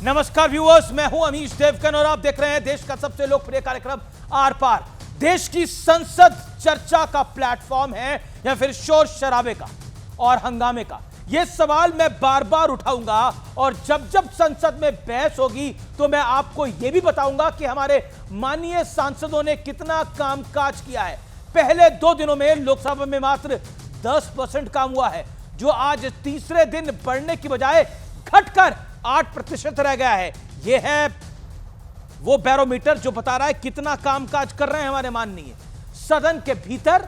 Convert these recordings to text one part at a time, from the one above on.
नमस्कार व्यूअर्स, मैं हूं अमीश देवगन और आप देख रहे हैं देश का सबसे लोकप्रिय कार्यक्रम आर पार। देश की संसद चर्चा का प्लेटफॉर्म है या फिर शोर शराबे का और हंगामे का, यह सवाल मैं बार बार उठाऊंगा और जब जब संसद में बहस होगी तो मैं आपको यह भी बताऊंगा कि हमारे माननीय सांसदों ने कितना कामकाज किया है। पहले 2 दिनों में लोकसभा में मात्र 10% काम हुआ है, जो आज तीसरे दिन बढ़ने की बजाय घटकर 8% रह गया है। यह है वो बैरोमीटर जो बता रहा है कितना कामकाज कर रहे हैं हमारे माननीय सदन के भीतर।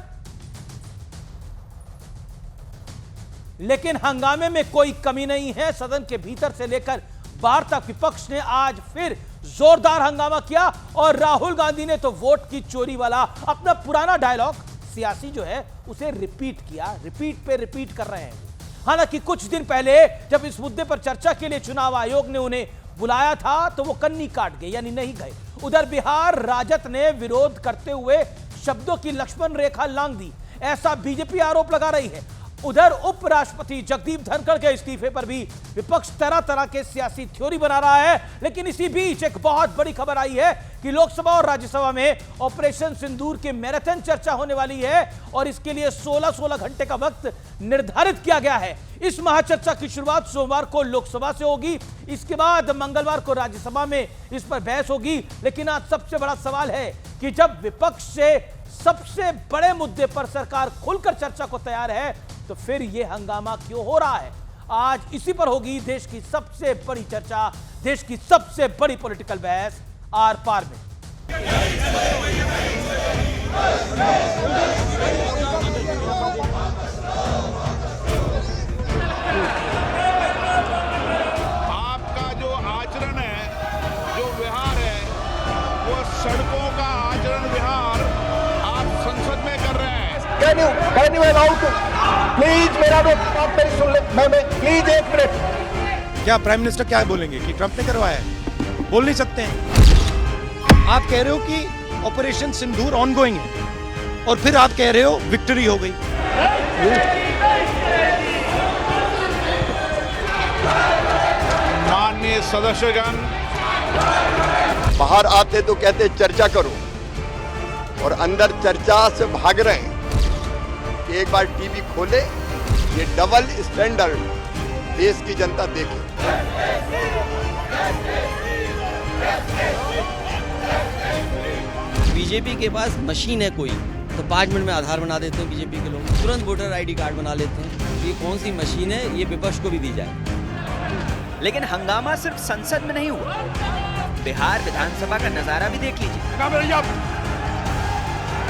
लेकिन हंगामे में कोई कमी नहीं है। सदन के भीतर से लेकर बाहर तक विपक्ष ने आज फिर जोरदार हंगामा किया और राहुल गांधी ने तो वोट की चोरी वाला अपना पुराना डायलॉग सियासी जो है उसे रिपीट किया। रिपीट पे रिपीट कर रहे हैं। हालांकि कुछ दिन पहले जब इस मुद्दे पर चर्चा के लिए चुनाव आयोग ने उन्हें बुलाया था तो वो कन्नी काट गए, यानी नहीं गए। उधर बिहार राजद ने विरोध करते हुए शब्दों की लक्ष्मण रेखा लांघ दी, ऐसा बीजेपी आरोप लगा रही है। उधर उपराष्ट्रपति जगदीप धनखड़ के इस्तीफे पर भी विपक्ष तरह तरह के सियासी थ्योरी बना रहा है। लेकिन इसी बीच एक बहुत बड़ी खबर आई है कि लोकसभा और राज्यसभा में ऑपरेशन सिंदूर की मैराथन चर्चा होने वाली है और इसके लिए 16-16 घंटे का वक्त निर्धारित किया गया है। इस महाचर्चा की शुरुआत सोमवार को लोकसभा से होगी, इसके बाद मंगलवार को राज्यसभा में इस पर बहस होगी। लेकिन आज सबसे बड़ा सवाल है कि जब विपक्ष से सबसे बड़े मुद्दे पर सरकार खुलकर चर्चा को तैयार है तो फिर यह हंगामा क्यों हो रहा है। आज इसी पर होगी देश की सबसे बड़ी चर्चा, देश की सबसे बड़ी पॉलिटिकल बहस आर पार में। आपका जो आचरण है, जो व्यवहार है, वो सड़कों का आचरण व्यवहार आप संसद में कर रहे हैं। Can you allow to please मेरा बात मेरी सुन ले, मैं प्लीज 1 मिनट। क्या प्राइम मिनिस्टर क्या बोलेंगे कि ट्रंप ने करवाया है? बोल नहीं सकते हैं। आप कह रहे हो कि ऑपरेशन सिंदूर ऑनगोइंग है और फिर आप कह रहे हो विक्ट्री हो गई। माननीय सदस्यगण, बाहर आते तो कहते चर्चा करो और अंदर चर्चा से भाग रहे हैं। एक बार टीवी खोले, ये डबल स्टैंडर्ड देश की जनता देखे। बीजेपी के पास मशीन है कोई तो 5 मिनट में आधार बना देते हैं बीजेपी के लोग, तुरंत वोटर आईडी कार्ड बना लेते हैं। ये कौन सी मशीन है, ये विपक्ष को भी दी जाए। लेकिन हंगामा सिर्फ संसद में नहीं हुआ, बिहार विधानसभा का नजारा भी देख लीजिए।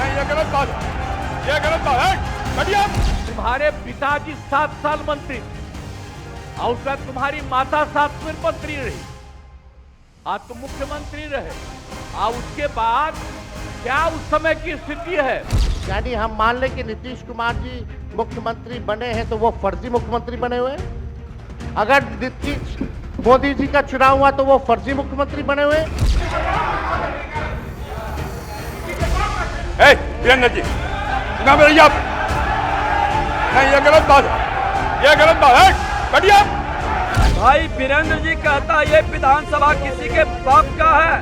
ये गलत बात है। तुम्हारे पिताजी 7 साल मंत्री और उसके बाद तुम्हारी माता 7 फिर मंत्री रही, आज तुम मुख्यमंत्री रहे। और उसके बाद क्या उस समय की स्थिति है? यानी हम मान लें कि नीतीश कुमार जी मुख्यमंत्री बने हैं तो वो फर्जी मुख्यमंत्री बने हुए हैं। अगर नीतीश मोदी जी का चुनाव हुआ तो वो फर्जी मुख्यमंत्री बने हुए हैं। प्रियंका जी, नहीं, ये गलत बात है, ये गलत बात है। बढ़िया भाई वीरेंद्र जी कहता ये विधानसभा किसी के बाप का है।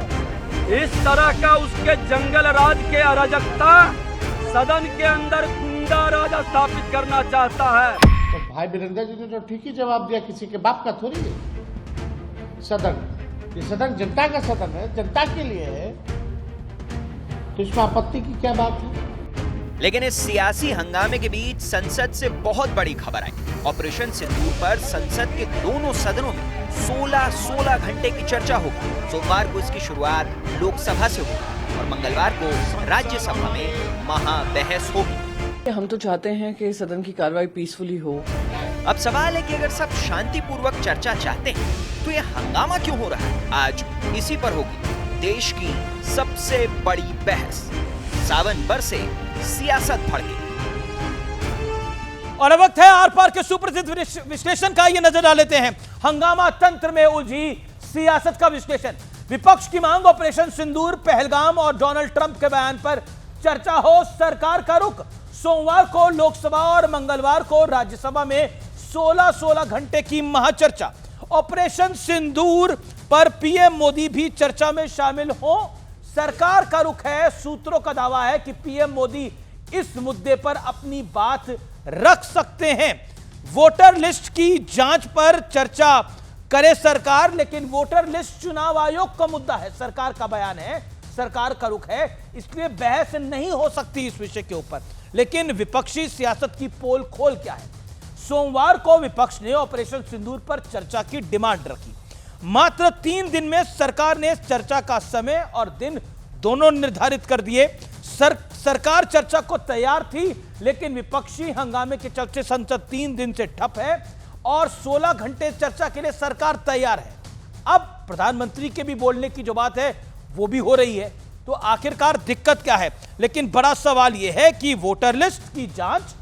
इस तरह का उसके जंगल राज के अराजकता सदन के अंदर गुंडा राज स्थापित करना चाहता है। तो भाई वीरेंद्र जी ने तो ठीक ही जवाब दिया, किसी के बाप का थोड़ी है सदन। ये सदन जनता का सदन है, जनता के लिए है, तो इसमें आपत्ति की क्या बात है। लेकिन इस सियासी हंगामे के बीच संसद से बहुत बड़ी खबर आई। ऑपरेशन सिंदूर पर संसद के दोनों सदनों में 16-16 घंटे की चर्चा होगी। सोमवार को इसकी शुरुआत लोकसभा से होगी और मंगलवार को राज्यसभा में महाबहस होगी। हम तो चाहते हैं कि सदन की कार्रवाई पीसफुली हो। अब सवाल है कि अगर सब शांतिपूर्वक चर्चा चाहते हैं तो ये हंगामा क्यों हो रहा है। आज इसी पर होगी देश की सबसे बड़ी बहस। सावन बरसे, सियासत भड़के। और अब वक्त है आर पार के सुप्रसिद्ध विश्लेषण का। ये नजर डाल लेते हैं हंगामा तंत्र में उलझी सियासत का विश्लेषण। विपक्ष की मांग ऑपरेशन सिंदूर, पहलगाम और डोनाल्ड ट्रंप के बयान पर चर्चा हो, सरकार का रुख। सोमवार को लोकसभा और मंगलवार को राज्यसभा में 16-16 घंटे की महाचर्चा। ऑपरेशन सिंदूर पर पीएम मोदी भी चर्चा में शामिल हो। सरकार का रुख है, सूत्रों का दावा है कि पीएम मोदी इस मुद्दे पर अपनी बात रख सकते हैं। वोटर लिस्ट की जांच पर चर्चा करे सरकार, लेकिन वोटर लिस्ट चुनाव आयोग का मुद्दा है, सरकार का बयान है, सरकार का रुख है, इसलिए बहस नहीं हो सकती इस विषय के ऊपर। लेकिन विपक्षी सियासत की पोल खोल क्या है? सोमवार को विपक्ष ने ऑपरेशन सिंदूर पर चर्चा की डिमांड रखी। मात्र 3 दिन में सरकार ने चर्चा का समय और दिन दोनों निर्धारित कर दिए। सरकार चर्चा को तैयार थी, लेकिन विपक्षी हंगामे के चलते संसद 3 दिन से ठप है और 16 घंटे चर्चा के लिए सरकार तैयार है। अब प्रधानमंत्री के भी बोलने की जो बात है वो भी हो रही है, तो आखिरकार दिक्कत क्या है? लेकिन बड़ा सवाल यह है कि वोटर लिस्ट की जांच,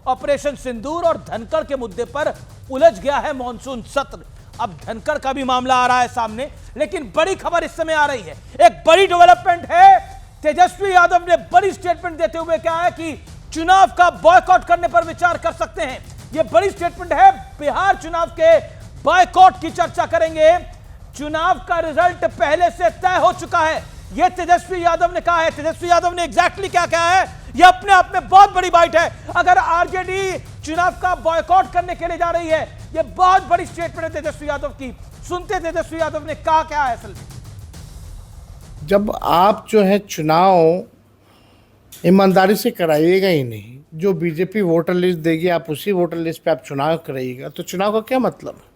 ऑपरेशन सिंदूर और धनखड़ के मुद्दे पर उलझ गया है मॉनसून सत्र। अब धनखड़ का भी मामला आ रहा है सामने, लेकिन बड़ी खबर इस समय आ रही है, एक बड़ी डेवलपमेंट है। तेजस्वी यादव ने बड़ी स्टेटमेंट देते हुए कहा है कि चुनाव का बॉयकॉट करने पर विचार कर सकते हैं। यह बड़ी स्टेटमेंट है। बिहार चुनाव के बॉयकॉट की चर्चा करेंगे। चुनाव का रिजल्ट पहले से तय हो चुका है, यह तेजस्वी यादव ने कहा है। तेजस्वी यादव ने एग्जैक्टली क्या कहा है, यह अपने आप में बहुत बड़ी बात है। अगर आरजेडी चुनाव का बॉयकॉट करने के लिए जा रही है, यह बहुत बड़ी स्टेटमेंट है तेजस्वी यादव की। सुनते तेजस्वी यादव ने कहा क्या है असल में। जब आप जो है चुनाव ईमानदारी से कराइएगा ही नहीं, जो बीजेपी वोटर लिस्ट देगी आप उसी वोटर लिस्ट पे आप चुनाव कराइएगा, तो चुनाव का क्या मतलब है?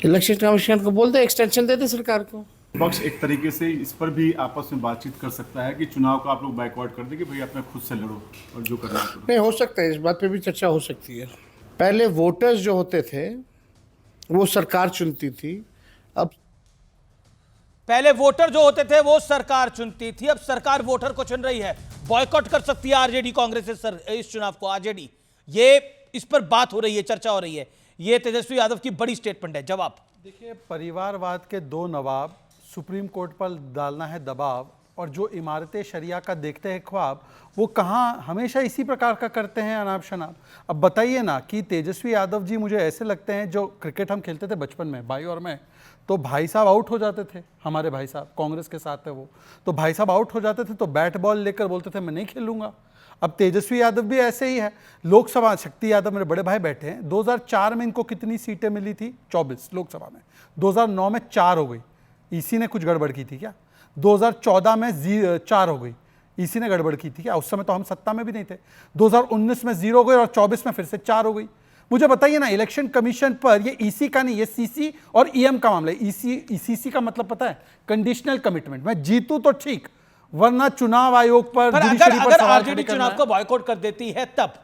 इलेक्शन कमीशन को बोल दे, एक्सटेंशन दे दे सरकार को। पक्ष एक तरीके से इस पर भी आपस में बातचीत कर सकता है कि चुनाव का आप लोग बाइकआउट कर दें कि भाई अपने खुद से लड़ो और जो करना है। नहीं, हो सकता है, इस बात पे भी चर्चा हो सकती है। पहले वोटर्स जो होते थे वो सरकार चुनती थी, अब पहले वोटर जो होते थे वो सरकार चुनती थी, अब सरकार वोटर को चुन रही है। बॉयकॉट कर सकती है आरजेडी, कांग्रेस इस चुनाव को। आरजेडी, ये इस पर बात हो रही है, चर्चा हो रही है। ये तेजस्वी यादव की बड़ी स्टेटमेंट है। जवाब देखिए, परिवारवाद के 2 नवाब, सुप्रीम कोर्ट पर डालना है दबाव, और जो इमारतें शरिया का देखते हैं ख्वाब, वो कहाँ हमेशा इसी प्रकार का करते हैं अनाप शनाप। अब बताइए ना कि तेजस्वी यादव जी मुझे ऐसे लगते हैं, जो क्रिकेट हम खेलते थे बचपन में भाई और मैं, तो भाई साहब आउट हो जाते थे, हमारे भाई साहब कांग्रेस के साथ है वो, तो भाई साहब आउट हो जाते थे तो बैट बॉल लेकर बोलते थे मैं नहीं खेलूंगा। अब तेजस्वी यादव भी ऐसे ही है। लोकसभा, शक्ति यादव मेरे बड़े भाई बैठे हैं, 2004 में इनको कितनी सीटें मिली थी? 24 लोकसभा में। 2009 में 4 हो गई, ईसी ने कुछ गड़बड़ की थी क्या? 2014 में 4 हो गई, ईसी ने गड़बड़ की थी क्या? उस समय तो हम सत्ता में भी नहीं थे। 2019 में 0 हो गई और 24 में फिर से 4 हो गई। मुझे बताइए ना, इलेक्शन कमीशन पर ये ईसी का नहीं, ये सीसी और ईएम का मामला है। सीसी का मतलब पता है? Conditional commitment. मैं जीतूं तो ठीक, वरना चुनाव आयोग पर अगर आरजेडी चुनाव को बॉयकॉट कर देती है तब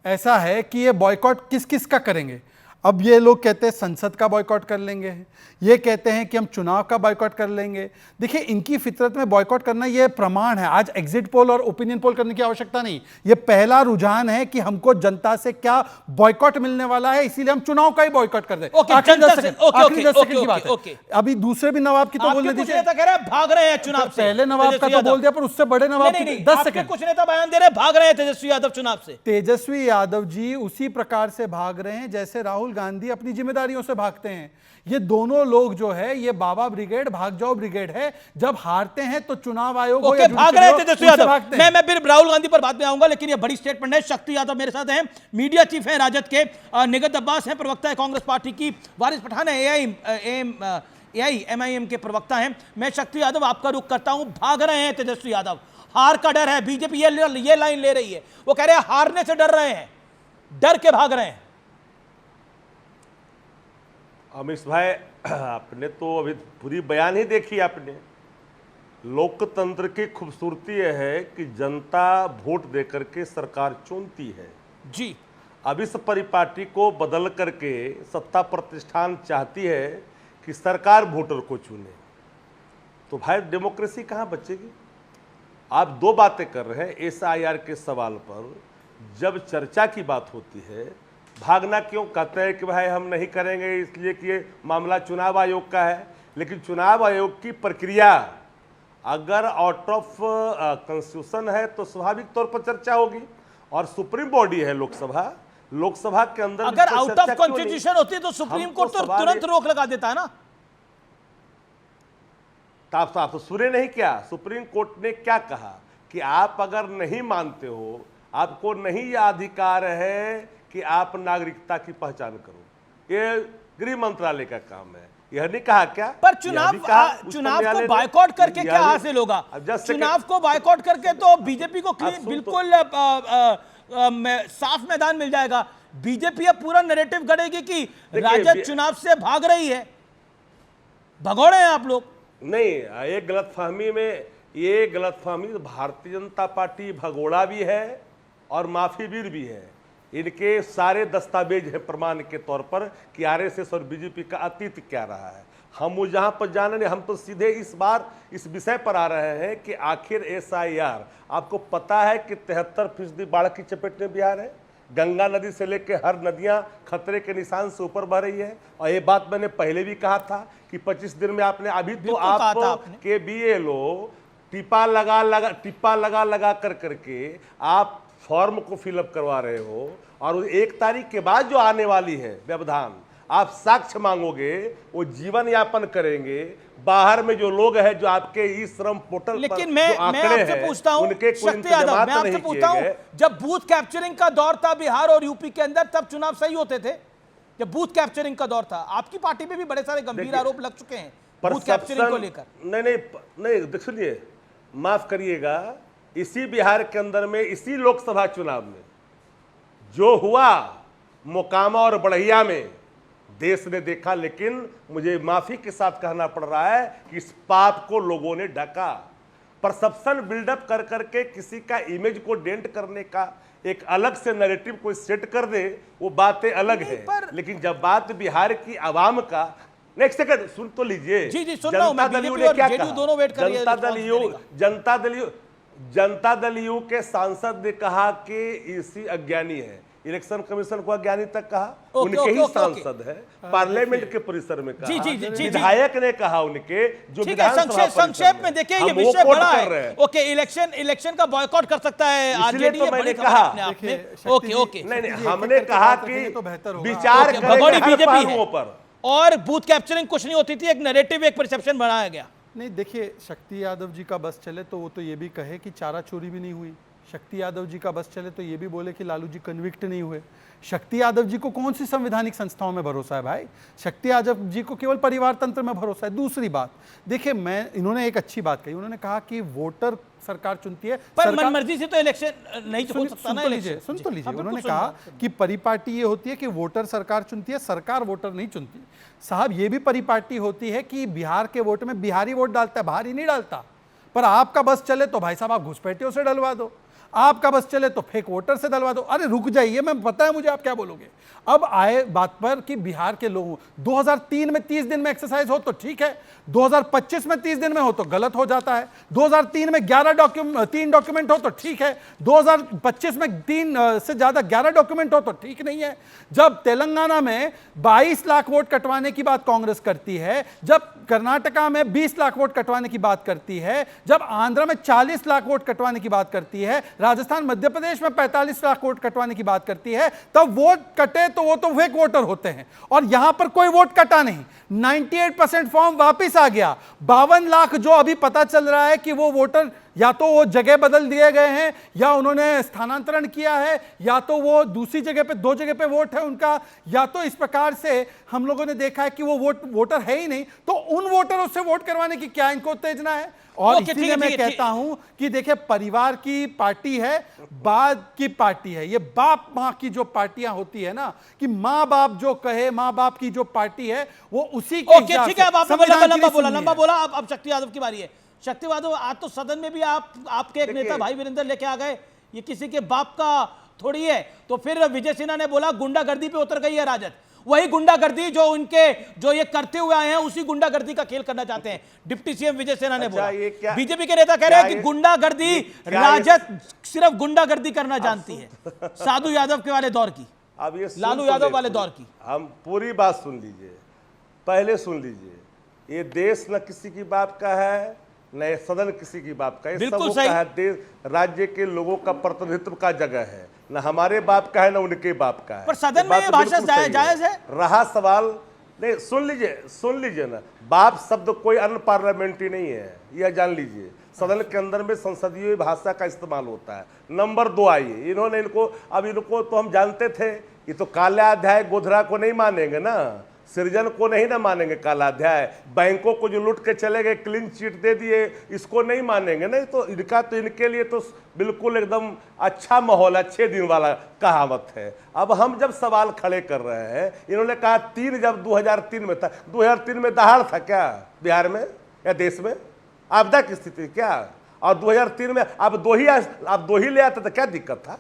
ऐसा है कि ये बॉयकॉट किस किस का करेंगे? अब ये लोग कहते हैं संसद का बॉयकॉट कर लेंगे, ये कहते हैं कि हम चुनाव का बॉयकॉट कर लेंगे। देखिए, इनकी फितरत में बॉयकॉट करना ये प्रमाण है। आज एग्जिट पोल और ओपिनियन पोल करने की आवश्यकता नहीं, ये पहला रुझान है कि हमको जनता से क्या बॉयकॉट मिलने वाला है, इसीलिए हम चुनाव का ही बॉयकॉट कर दें। आखिरी 10 सेकंड की बात है। अभी दूसरे भी नवाब की तो बोलने दीजिए। भाग रहे हैं चुनाव से, पहले नवाब का तो बोल दिया, पर उससे बड़े नवाब की 10 सेकंड। कुछ नेता बयान दे रहे हैं भाग रहे हैं तेजस्वी यादव चुनाव से। तेजस्वी यादव जी उसी प्रकार से भाग रहे हैं जैसे राहुल गांधी अपनी जिम्मेदारियों से भागते हैं। ये दोनों लोग जो है, ये बाबा ब्रिगेड, भाग जाओ ब्रिगेड है। जब हारते हैं तो चुनाव आयोग हो या भाग रहे थे तेजस्वी यादव। मैं फिर राहुल गांधी पर बाद में आऊंगा, लेकिन ये बड़ी स्टेटमेंट है। शक्ति यादव मेरे साथ हैं, मीडिया चीफ है राजद के, निगत अब्बास हैं, प्रवक्ता है कांग्रेस पार्टी की, वारिस पठान है एआईएमआईएम के प्रवक्ता हैं। मैं शक्ति यादव आपका रुख करता हूं। भाग रहे हैं तेजस्वी यादव, हार का डर है। बीजेपी ये लाइन ले रही है, वो कह रहे हैं हारने से डर रहे हैं, डर के भाग रहे हैं। अमिश भाई, आपने तो अभी पूरी बयान ही देखी आपने। लोकतंत्र की खूबसूरती यह है कि जनता वोट देकर के सरकार चुनती है जी। अब इस परिपाटी को बदल करके सत्ता प्रतिष्ठान चाहती है कि सरकार वोटर को चुने, तो भाई डेमोक्रेसी कहाँ बचेगी? आप 2 बातें कर रहे हैं। एसआईआर के सवाल पर जब चर्चा की बात होती है, भागना क्यों? कहते हैं कि भाई हम नहीं करेंगे इसलिए कि ये मामला चुनाव आयोग का है। लेकिन चुनाव आयोग की प्रक्रिया अगर आउट ऑफ कॉन्स्टिट्यूशन है तो स्वाभाविक तौर पर चर्चा होगी, और सुप्रीम बॉडी है लोकसभा, लोकसभा के अंदर अगर इस पर आउट चर्चा ऑफ क्यों नहीं? कॉन्स्टिट्यूशन होती तो सुप्रीम हमको कोर्ट तो सवाल तुरंत ये- रोक लगा देता है ना। तो आप तो सुने नहीं क्या सुप्रीम कोर्ट ने क्या कहा कि आप अगर नहीं मानते हो, आपको नहीं यह अधिकार है कि आप नागरिकता की पहचान करो। ये गृह मंत्रालय का काम है। यह नहीं कहा क्या? पर यह चुनाव भी कहा उच्च चुनाव न्यायालय को ने। बायकॉट करके यह क्या भी- हासिल होगा? अब just चुनाव second- को बायकॉट करके तो बीजेपी को आप सुन तो- बिल्कुल साफ मैदान मिल जाएगा। बीजेपी अब पूरा नैरेटिव गढ़ेगी कि राजद चुनाव से भाग रही है, भगोड़े हैं आप लोग। नहीं, एक गलतफहमी में ये गलतफहमी भारतीय जनता पार्टी भगोड़ा भी है और माफीवीर भी है। इनके सारे दस्तावेज हैं प्रमाण के तौर पर कि आरएसएस और बीजेपी का अतीत क्या रहा है। हम वो जहां पर जाने हम तो सीधे इस बार इस विषय पर आ रहे हैं कि आखिर एसआईआर, आपको पता है कि 73% बाढ़ की चपेट में बिहार है। गंगा नदी से लेकर हर नदियां खतरे के निशान से ऊपर बह रही है। और ये बात मैंने पहले भी कहा था कि 25 दिन में आपने अभी तो आप के बीएलओ टिप्पा लगा करके आप फॉर्म को फिलअप करवा रहे हो और 1 तारीख के बाद जो आने वाली है व्यवधान, आप साक्ष्य मांगोगे, वो जीवन यापन करेंगे। बाहर में जो लोग हैं जो आपके ई श्रम पोर्टल लेकिन पर मैं जो आंकड़े आपसे हैं, पूछता हूं उनके कोई शक्ति यादव, मैं इंतजामात आपसे नहीं पूछता हूं, किए गए। जब बूथ कैप्चरिंग का दौर था बिहार और यूपी के अंदर, तब चुनाव सही होते थे? जब बूथ कैप्चरिंग का दौर था, आपकी पार्टी पे भी बड़े सारे गंभीर आरोप लग चुके हैं बूथ कैप्चरिंग को लेकर। नहीं, सुनिए, माफ करिएगा, इसी बिहार के अंदर में इसी लोकसभा चुनाव में जो हुआ मोकामा और बढ़िया में, देश ने देखा। लेकिन मुझे माफी के साथ कहना पड़ रहा है कि इस पाप को लोगों ने ढका। परसेप्शन बिल्डअप कर करके किसी का इमेज को डेंट करने का एक अलग से नैरेटिव कोई सेट कर दे, वो बातें अलग है। लेकिन जब बात बिहार की आवाम का, नेक्स्ट सेकंड सुन तो लीजिए। जी सुन रहा हूं मैं। जनता दल यू बीजेपी ने और क्या जेडीयू कहा? दोनों वेट कर रही है जनता दल यू के सांसद ने कहा कि इसी अज्ञानी है, इलेक्शन कमीशन को अज्ञानी तक कहा। उनके ही सांसद है, पार्लियामेंट के परिसर में कहा। विधायक ने कहा उनके जो विधानसभा संक्षेप में देखिए, ये विषय बड़ा है। ओके, इलेक्शन का बॉयकॉट कर सकता है इसलिए तो मैंने कहा। ओके, नहीं, हमने कहा कि विचार करें हर पहलुओं पर। और बूथ कैप्चरिंग कुछ नहीं होती थी, एक नैरेटिव, एक परसेप्शन बनाया गया। नहीं, देखिए, शक्ति यादव जी का बस चले तो वो तो ये भी कहे कि चारा चोरी भी नहीं हुई। शक्ति यादव जी का बस चले तो ये भी बोले कि लालू जी कन्विक्ट नहीं हुए। शक्ति यादव जी को कौन सी संवैधानिक संस्थाओं में भरोसा है भाई? शक्ति यादव जी को केवल परिवार तंत्र में भरोसा है। दूसरी बात देखिए, इन्होंने एक अच्छी बात कही। उन्होंने कहा कि वोटर सरकार चुनती है, पर मनमर्जी से तो इलेक्शन नहीं हो सकता ना। सुन तो लीजिए, उन्होंने कहा कि परिपाटी ये होती है कि वोटर सरकार चुनती है, सरकार वोटर नहीं चुनती। साहब, ये भी परिपाटी होती है कि बिहार के वोट में बिहारी वोट डालता है, बाहरी नहीं डालता। पर आपका बस चले तो भाई साहब आप घुसपैठियों से डलवा दो, आपका बस चले तो फेक वोटर से डलवा दो। अरे रुक जाइए, मैं पता है मुझे आप क्या बोलोगे। अब आए बात पर कि बिहार के लोगों 2003 में 30 दिन में एक्सरसाइज हो तो ठीक है, 2025 में 30 दिन में हो तो गलत हो जाता है। 2003 में 3 डॉक्यूमेंट हो तो ठीक है, 2025 में 3 से ज्यादा 11 डॉक्यूमेंट हो तो ठीक नहीं है। जब तेलंगाना में 22 लाख वोट कटवाने की बात कांग्रेस करती है, जब कर्नाटका में 20 लाख वोट कटवाने की बात करती है, जब आंध्र में 40 लाख वोट कटवाने की बात करती है, राजस्थान मध्य प्रदेश में 45 लाख वोट कटवाने की बात करती है, तब वोट कटे तो वो तो फेक वोटर होते हैं। और यहां पर कोई वोट कटा नहीं, 98% फॉर्म वापस आ गया। 52 लाख जो अभी पता चल रहा है कि वो वोटर या तो वो जगह बदल दिए गए हैं, या उन्होंने स्थानांतरण किया है, या तो वो दूसरी जगह पे 2 जगह पे वोट है उनका, या तो इस प्रकार से हम लोगों ने देखा है कि वो वोटर है ही नहीं। तो उन वोटरों से वोट करवाने की क्या इनको उत्तेजना है? और इसीलिए मैं कहता हूं कि देखिए, परिवार की पार्टी है, बाद की पार्टी है। ये बाप मां की जो पार्टियां होती है ना, कि मां बाप जो कहे, मां बाप की जो पार्टी है वो उसी के ठीक है। अब आपने लंबा बोला। अब शक्ति यादव की बारी है। शक्ति यादव, आज तो सदन में भी आपके एक नेता भाई वीरेंद्र लेके आ गए, ये किसी के बाप का थोड़ी है। तो फिर विजय सिन्हा ने बोला गुंडागर्दी पे उतर गई है राजद। वही गुंडागर्दी जो ये करते हुए आए हैं, उसी गुंडागर्दी का खेल करना चाहते हैं। डिप्टी सीएम विजय सिन्हा ने बोला। बीजेपी के नेता कह रहे हैं कि गुंडागर्दी, राजद सिर्फ गुंडागर्दी करना जानती है, साधु यादव के वाले दौर की, अब ये लालू यादव वाले दौर की। हम पूरी बात सुन लीजिए, पहले सुन लीजिए। ये देश न किसी की बाप का है, न सदन किसी की बाप का, ये बिल्कुल सबों सही। का है, देश राज्य के लोगों का प्रतिनिधित्व का जगह है, न हमारे बाप का है न उनके बाप का है। पर सदन ये बात में ये तो भाषा बिल्कुल सही जायज है? रहा सवाल, नहीं सुन लीजिए ना, बाप शब्द कोई अन्य पार्लियामेंट्री नहीं है, यह जान लीजिए। सदन के अंदर में संसदीय भाषा का इस्तेमाल होता है। नंबर 2 आइए, इन्होंने इनको तो हम जानते थे, ये तो कालाध्याय गोधरा को नहीं मानेंगे ना, सृजन को नहीं ना मानेंगे कालाध्याय, बैंकों को जो लूट के चले गए, क्लीन चिट दे दिए, इसको नहीं मानेंगे। नहीं तो इनके लिए तो बिल्कुल एकदम अच्छा माहौल, अच्छे दिन वाला कहावत है। अब हम जब सवाल खड़े कर रहे हैं, इन्होंने कहा 3 जब 2003 में था, 2003 में दहाड़ था क्या बिहार में या देश में, आपदा की स्थिति क्या? और 2003 में आप दो ही ले आते तो क्या दिक्कत था?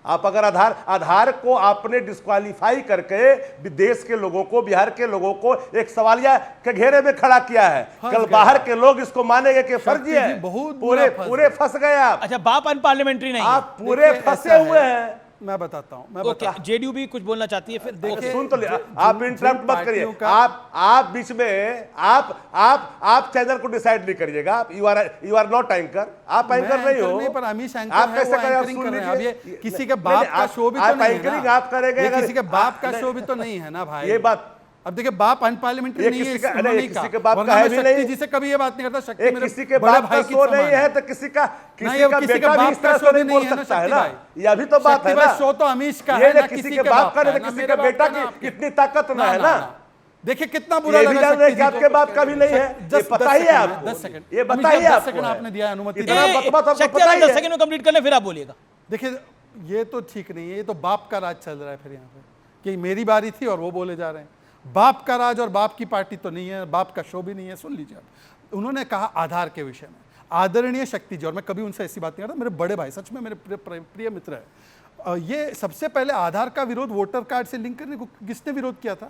आप अगर आधार को आपने डिस्क्वालीफाई करके देश के लोगों को, बिहार के लोगों को एक सवालिया के घेरे में खड़ा किया है। कल बाहर के लोग इसको मानेंगे कि फर्जी है, पूरे फंस गए आप। अच्छा, बाप अनपार्लियामेंट्री नहीं, आप पूरे फंसे हुए हैं। मैं बताता हूं, जेडीयू भी कुछ बोलना चाहती है, फिर देखिए सुन तो लिया, आप इंटरप्ट मत करिए, आप बीच में आप चैनल को डिसाइड नहीं करिएगा। यू आर नॉट एंकर, आप एंकर नहीं हो, पर अमीश एंकर आप है, कैसे वो करें? एंकरिंग कर रहे हैं। अब ये किसी के बाप का शो भी तो नहीं है ना, आप करेंगे, किसी के बाप का शो भी तो नहीं है ना भाई। ये बात अब देखिए, बाप अनपार्लियामेंट्री नहीं है, किसी के बाप वरना का है मैं भी शक्ति नहीं। जी से कभी ये बात नहीं करता, शक्ति मेरे किसी के बड़े बाप का भाई की शो समान नहीं है तो किसी का बेटा भी इस तरह शो से नहीं बोल सकता है ना। ये अभी तो बात है ना, शो तो अमीश का ये है ना, किसी के बाप का नहीं, किसी का बेटा की इतनी ताकत ना है ना। देखिए कितना बुरा ये भी लगा, जान रहे हैं कि आपके बाप का भी नहीं है, ये पता ही है आपको। 10 सेकंड, ये बताइए, 10 सेकंड आपने दिया अनुमति। शक्ति 10 सेकंड में कंप्लीट कर ले, फिर आप बोलिएगा। देखिए ये तो ठीक नहीं है, ये तो बाप का राज चल रहा है। फिर यहाँ पे कि मेरी बारी थी और वो बोले जा रहे हैं, बाप का राज और बाप की पार्टी तो नहीं है, बाप का शो भी नहीं है। सुन लीजिए, उन्होंने कहा आधार के विषय में, आदरणीय शक्ति जी, और मैं कभी उनसे ऐसी बात नहीं करता, मेरे बड़े भाई, सच में मेरे प्रिय मित्र है। ये सबसे पहले आधार का विरोध वोटर कार्ड से लिंक करने को किसने विरोध किया था?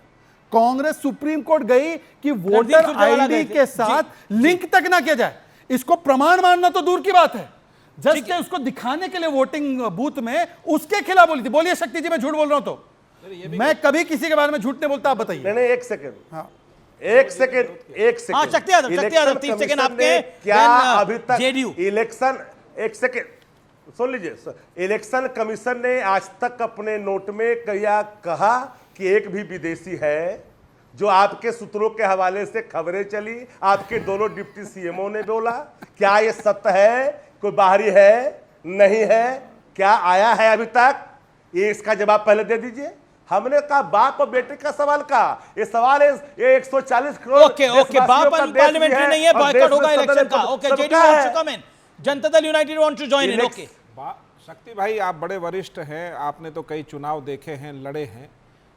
कांग्रेस सुप्रीम कोर्ट गई कि वोटर आईडी के साथ लिंक तक ना किया जाए। इसको प्रमाण मानना तो दूर की बात है, जस्ट उसको दिखाने के लिए वोटिंग बूथ में उसके खिलाफ बोली थी। बोलिए शक्ति जी, मैं झूठ बोल रहा हूं तो? मैं कभी किसी के बारे में झूठ नहीं बोलता, आप बताइए। नहीं, एक सेकंड, हाँ, एक सेकंड। हाँ, शक्ति यादव 30 सेकंड आपके। क्या अभी तक इलेक्शन, एक सेकंड सुन लीजिए, इलेक्शन कमीशन ने आज तक अपने नोट में कहा कि एक भी विदेशी है? जो आपके सूत्रों के हवाले से खबरें चली, आपके दोनों डिप्टी सीएमओ ने बोला, क्या ये सत्य है? कोई बाहरी है, नहीं है, क्या आया है अभी तक? ये इसका जवाब पहले दे दीजिए। हमने कहा बाप और बेटे का सवाल का, ये सवाल है, ये 140 करोड़ ओके, बाप पार्लियामेंट्री नहीं है, बॉयकॉट होगा इलेक्शन का। Okay, JDU wants to come in, Janata Dal United wants to join in. Okay Shakti भाई, आप बड़े वरिष्ठ हैं, आपने तो कई चुनाव देखे हैं, लड़े हैं,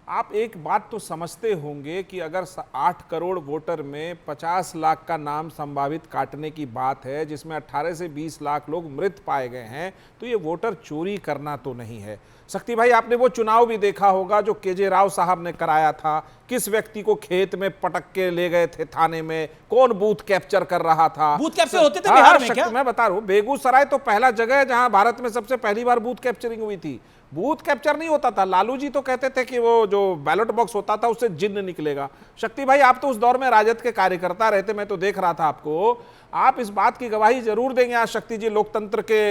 आप एक बात तो समझते होंगे कि अगर 8 करोड़ वोटर में 50 लाख का नाम संभावित काटने की बात है, जिसमें 18 से 20 लाख लोग मृत पाए गए हैं, तो ये वोटर चोरी करना तो नहीं है। शक्ति भाई, आपने वो चुनाव भी देखा होगा जो केजे राव साहब ने कराया था, किस व्यक्ति को खेत में पटक के ले गए थे थाने में, कौन बूथ कैप्चर कर रहा था। बूथ कैप्चर होते थे बिहार में क्या? मैं बता रहा हूं, बेगूसराय तो पहला जगह है जहां भारत में सबसे पहली बार बूथ कैप्चरिंग हुई थी। बूथ कैप्चर नहीं होता था, लालू जी तो कहते थे कि वो जो बैलेट बॉक्स होता था उससे जिन्न निकलेगा। शक्ति भाई, आप तो उस दौर में राजद के कार्यकर्ता रहते, मैं तो देख रहा था आपको, आप इस बात की गवाही जरूर देंगे आज शक्ति जी लोकतंत्र के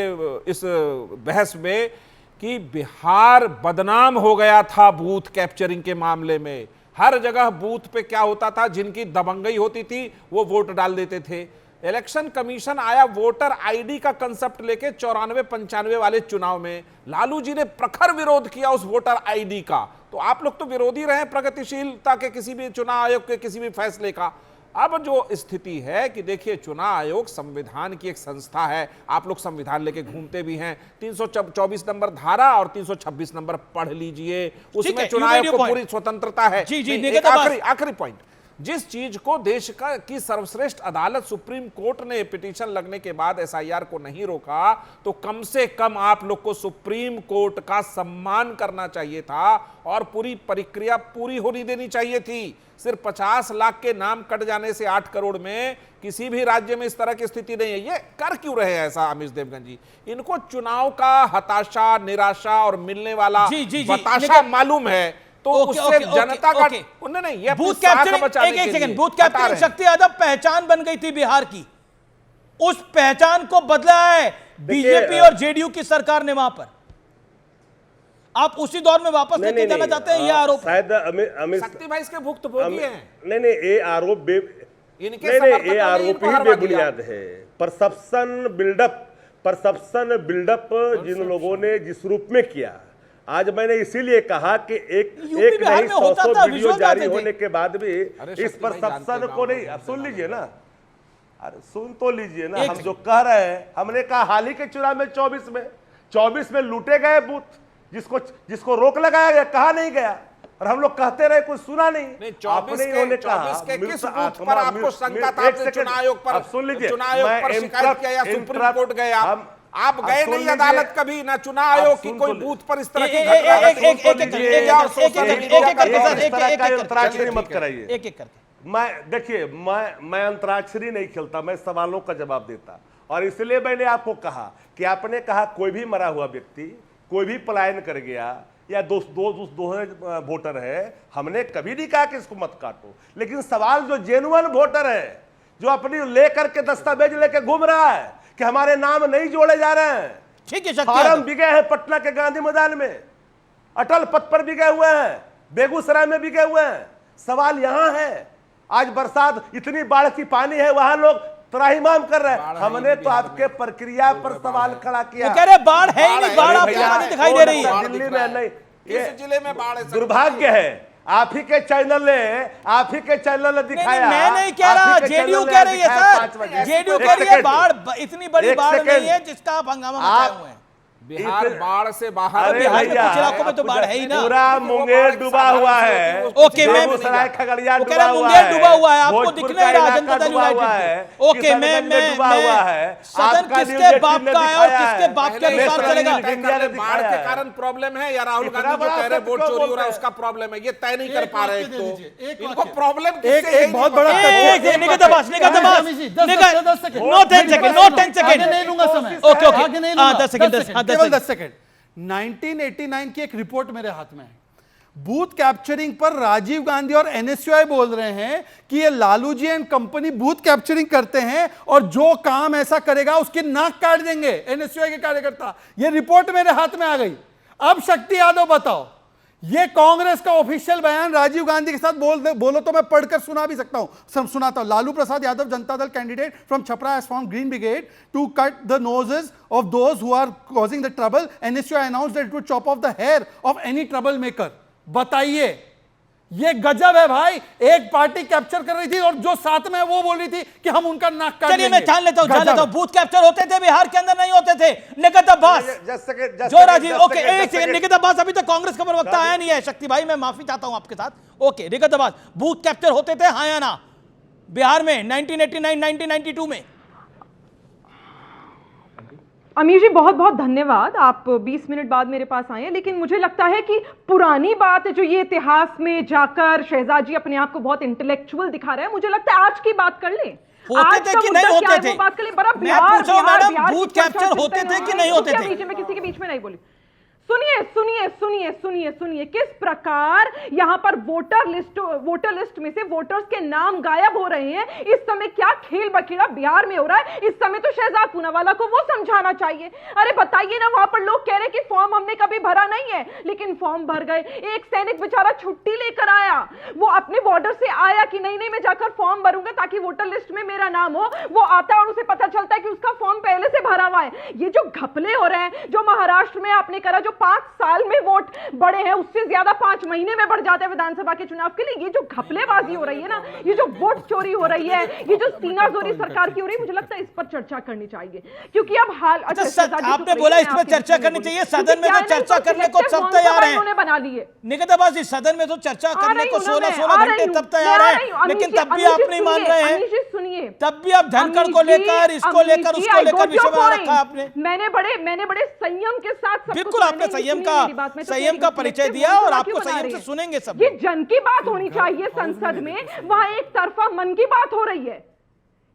इस बहस में कि बिहार बदनाम हो गया था बूथ कैप्चरिंग के मामले में। हर जगह बूथ पे क्या होता था, जिनकी दबंगई होती थी वो वोट डाल देते थे। इलेक्शन कमीशन आया वोटर आईडी का कंसेप्ट लेके 94-95 वाले चुनाव में, लालू जी ने प्रखर विरोध किया उस वोटर आईडी का। तो आप लोग तो विरोधी रहे प्रगतिशीलता के किसी भी चुनाव आयोग के किसी भी फैसले का। अब जो स्थिति है कि देखिए, चुनाव आयोग संविधान की एक संस्था है, आप लोग संविधान लेके घूमते भी हैं, 324 नंबर धारा और 326 नंबर पढ़ लीजिए, उसमें चुनाव आयोग को पूरी स्वतंत्रता है। आखिरी पॉइंट, जिस चीज को देश की सर्वश्रेष्ठ अदालत सुप्रीम कोर्ट ने पिटीशन लगने के बाद एसआईआर को नहीं रोका, तो कम से कम आप लोग को सुप्रीम कोर्ट का सम्मान करना चाहिए था और पूरी प्रक्रिया पूरी होनी देनी चाहिए थी। सिर्फ 50 लाख के नाम कट जाने से 8 करोड़ में किसी भी राज्य में इस तरह की स्थिति नहीं है। ये कर क्यों रहे हैं ऐसा अमीश देवगन जी? इनको चुनाव का हताशा, निराशा और मिलने वाला बताशा मालूम है, तो उससे जनता का नहीं, ये बूथ कैप्चरिंग, एक सेकंड, बूथ कैप्चरिंग शक्ति यादव पहचान बन गई थी बिहार की। उस पहचान को बदला है बीजेपी और जेडीयू की सरकार ने वहां पर। आप उसी दौर में वापस लेके जाना चाहते हैं? ये आरोप शायद शक्ति भाई इसके भुक्तभोगी हैं। नहीं, ये आरोप ये आरोप ही बेबुनियाद है। परसेप्शन बिल्डअप जिन लोगों ने जिस रूप में किया, आज मैंने इसीलिए कहा कि एक नहीं 100 वीडियो जारी होने के बाद भी इस परसेप्शन को नहीं, अब सुन लीजिए ना, अरे सुन तो लीजिए ना, हम जो कह रहे हैं, हमने कहा हाल ही के चुनाव में 24 में लूटे गए बूथ, जिसको रोक लगाया गया, कहा नहीं गया, और हम लोग कहते रहे, कुछ सुना नहीं। 24 के किस बूथ पर आपको शंका था? चुनाव आयोग पर, सुन लीजिए, चुनाव आयोग पर शिकायत किया या सुप्रीम कोर्ट गए आप गए नहीं अदालत कभी ना? चुनाव आयोग की कोई बूथ पर इस तरह की अंतराक्षरी मत कराइए। एक देखिए, मैं अंतराक्षरी नहीं खेलता, मैं सवालों का जवाब देता, और इसलिए मैंने आपको कहा कि आपने कहा कोई भी मरा हुआ व्यक्ति, कोई भी पलायन कर गया या दो वोटर है, हमने कभी नहीं कहा कि इसको मत काटो, लेकिन सवाल जो जेन्युइन वोटर है, जो अपनी लेकर के दस्तावेज लेके घूम रहा है कि हमारे नाम नहीं जोड़े जा रहे हैं, ठीक है, फार्म बिके हैं पटना के गांधी मैदान में, अटल पथ पर बिके हुए हैं, बेगूसराय में बिके हुए हैं, सवाल यहां है। आज बरसात, इतनी बाढ़ की पानी है, वहां लोग त्राहिमाम कर रहे हैं, हमने तो आपके प्रक्रिया पर सवाल खड़ा किया। कह रहे बाढ़ है ही नहीं, बाढ़ आपके यहाँ दिखाई दे रही है। दिल्ली में नहीं, किस जिले में बाढ़ है? दुर्भाग्य है, आप ही के चैनल ने दिखाया। मैं नहीं कह रहा, जेडीयू कह रही है सर, जेडीयू कह रही है बाढ़, इतनी बड़ी बाढ़ नहीं है जिसका आप हंगामा मचाए हुए हैं। बिहार बाढ़ से बाहर, बिहार में कुछ इलाकों में तो बाढ़ है ही ना। पूरा मुंगेर डूबा हुआ है, ओके, मैं खगड़िया मुंगेर डूबा हुआ है, आपको दिख नहीं रहा जनता दल यूनाइटेड। ओके, मैं सदन किसके बाप का है और किसके बाप के अनुसार चलेगा? बाढ़ के कारण प्रॉब्लम है या राहुल गांधी जो कह रहे वोट चोरी हो रहा है उसका प्रॉब्लम है? ये तय नहीं कर पा रहे। तो इनको प्रॉब्लम एक बहुत बड़ा नो 10 सेकंड नहीं लूंगा समय। ओके, आगे नहीं लूंगा, 10 सेकंड, केवल 10 सेकंड। 1989 की एक रिपोर्ट मेरे हाथ में है, बूथ कैप्चरिंग पर राजीव गांधी और एनएसयूआई बोल रहे हैं कि ये Lalu ji and company booth capturing करते हैं और जो काम ऐसा करेगा उसकी नाक काट देंगे एनएसयूआई के कार्यकर्ता। ये रिपोर्ट मेरे हाथ में आ गई। अब शक्ति यादव बताओ, ये कांग्रेस का ऑफिशियल बयान राजीव गांधी के साथ बोलो तो मैं पढ़कर सुना भी सकता हूं, सुनाता हूं। Lalu Prasad Yadav Janata Dal candidate from Chhapra has formed green brigade to cut the noses of those who are causing the trouble. NSUI announced that it would chop off the hair of any trouble maker. बताइए, ये गजब है भाई। एक पार्टी कैप्चर कर रही थी और जो साथ में है वो बोल रही थी कि हम उनका नाक काट देंगे। चलिए मैं जान लेता हूं, बूथ कैप्चर होते थे बिहार के अंदर, नहीं होते थे। निकित अब्बास, जो राजीव, ओके एक सेकंड, निकित अब्बास अभी तक कांग्रेस का प्रवक्ता आया नहीं है। शक्ति भाई मैं माफी चाहता हूं आपके साथ। Okay Nikit Abbas, booth capture होते थे हाँ या ना बिहार में 1989 1992 में? अमीर जी बहुत बहुत धन्यवाद, आप 20 मिनट बाद मेरे पास आए। लेकिन मुझे लगता है कि पुरानी बात है जो ये इतिहास में जाकर शहजाद जी अपने आप को बहुत इंटेलेक्चुअल दिखा रहे हैं, मुझे लगता है आज की बात कर लें। होते थे कि नहीं होते थे? बात कर लें। बड़ा मैं पूछ रहा हूं मैडम, बूथ कैप्चर होते थे कि नहीं होते थे? मैं किसी के बीच में नहीं बोली। सुनिए सुनिए सुनिए सुनिए सुनिए किस प्रकार यहां पर वोटर लिस्ट में से वोटर्स के नाम गायब हो रहे हैं। इस समय क्या खेल बखेड़ा बिहार में हो रहा है, इस समय तो शहजाद पूनावाला को वो समझाना चाहिए। अरे बताइए ना, वहां पर लोग कह रहे कि फॉर्म हमने कभी भरा नहीं है, लेकिन फॉर्म भर गए। एक सैनिक बेचारा छुट्टी लेकर आया, वो अपने बॉर्डर से आया कि नहीं मैं जाकर फॉर्म भरूंगा ताकि वोटर लिस्ट में मेरा नाम हो। वो आता है और उसे पता चलता है कि उसका फॉर्म पहले से भरा हुआ है। ये जो घपले हो रहे हैं, जो महाराष्ट्र में आपने करा, जो 5 साल में वोट बढ़े हैं उससे ज्यादा 5 महीने में बढ़ जाते हैं विधानसभा के चुनाव के लिए। ये जो घपलेबाजी हो रही है ना, ये जो वोट चोरी हो रही है, ये जो सीनाजोरी सरकार की हो रही है, मुझे लगता है इस पर चर्चा करनी चाहिए। क्योंकि अब हाल आपने बोला इस पर चर्चा करनी चाहिए, सदन में तो चर्चा करने को सब तैयार है। बना लिए निकित अब्बास, इस सदन में तो चर्चा करने को 16 घंटे तब तैयार है, लेकिन तब भी आप नहीं मान रहे हैं। सुनिए, तब भी आप धनखड़ को लेकर, इसको लेकर, उसको लेकर विषय बना रखा आपने। मैंने बड़े संयम के साथ, बिल्कुल आपने संयम का परिचय दिया और आपको संयम से सुनेंगे सब। ये जन की बात होनी चाहिए संसद में, वहां एक तरफा मन की बात हो रही है।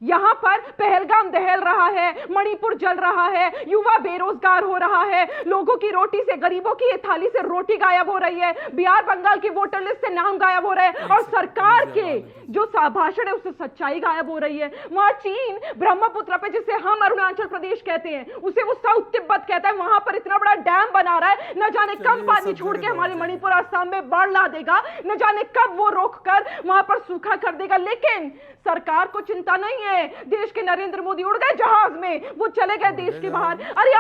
यहाँ पर पहलगाम दहल रहा है, मणिपुर जल रहा है, युवा बेरोजगार हो रहा है, लोगों की रोटी से, गरीबों की थाली से रोटी गायब हो रही है, बिहार बंगाल की वोटर लिस्ट से नाम गायब हो रहे हैं और सरकार के जो भाषण है उससे सच्चाई गायब हो रही है। वहां चीन ब्रह्मपुत्र पे, जिसे हम अरुणाचल प्रदेश कहते हैं, उसे वो साउथ तिब्बत कहता है, वहां पर इतना बड़ा डैम बना रहा है, न जाने कब पानी छोड़ के हमारे मणिपुर असम में बाढ़ ला देगा, न जाने कब वो रोककर वहां पर सूखा कर देगा। लेकिन सरकार को चिंता नहीं है। देश के नरेंद्र मोदी उड़ गए जहाज में, वो चले गए देश के बाहर। अरे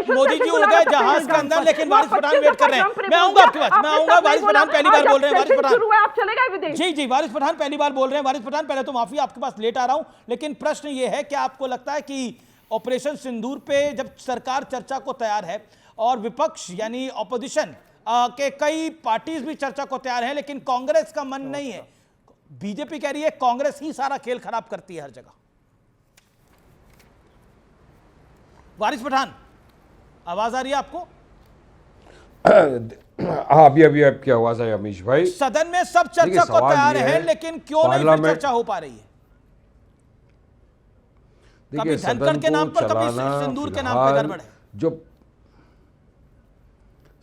मोदी जी उड़ गए जहाज के अंदर, लेकिन वारिस पठान वेट कर रहे हैं। मैं आऊंगा आपके पास, मैं आऊंगा। वारिस पठान पहली बार बोल रहे हैं, वारिस पठान आप चले गए विदेश। जी जी, वारिस पठान पहली बार बोल रहे हैं। वारिस पठान, पहले तो माफी, आपके पास लेट आ रहा हूं, लेकिन प्रश्न ये है कि आपको लगता है कि ऑपरेशन सिंदूर पे जब सरकार चर्चा को तैयार है और विपक्ष यानी ऑपोजिशन के कई पार्टीज भी चर्चा को तैयार है, लेकिन कांग्रेस का मन नहीं है, बीजेपी कह रही है कांग्रेस ही सारा खेल खराब करती है हर जगह। वारिस पठान, आवाज आ रही है आपको? हाँ, अभी आपकी आवाज आई अमीश भाई। सदन में सब चर्चा को तैयार है, लेकिन क्यों नहीं फिर चर्चा हो पा रही है? कभी धनखड़ के नाम पर, कभी सिंदूर के नाम पर गड़बड़ है। जो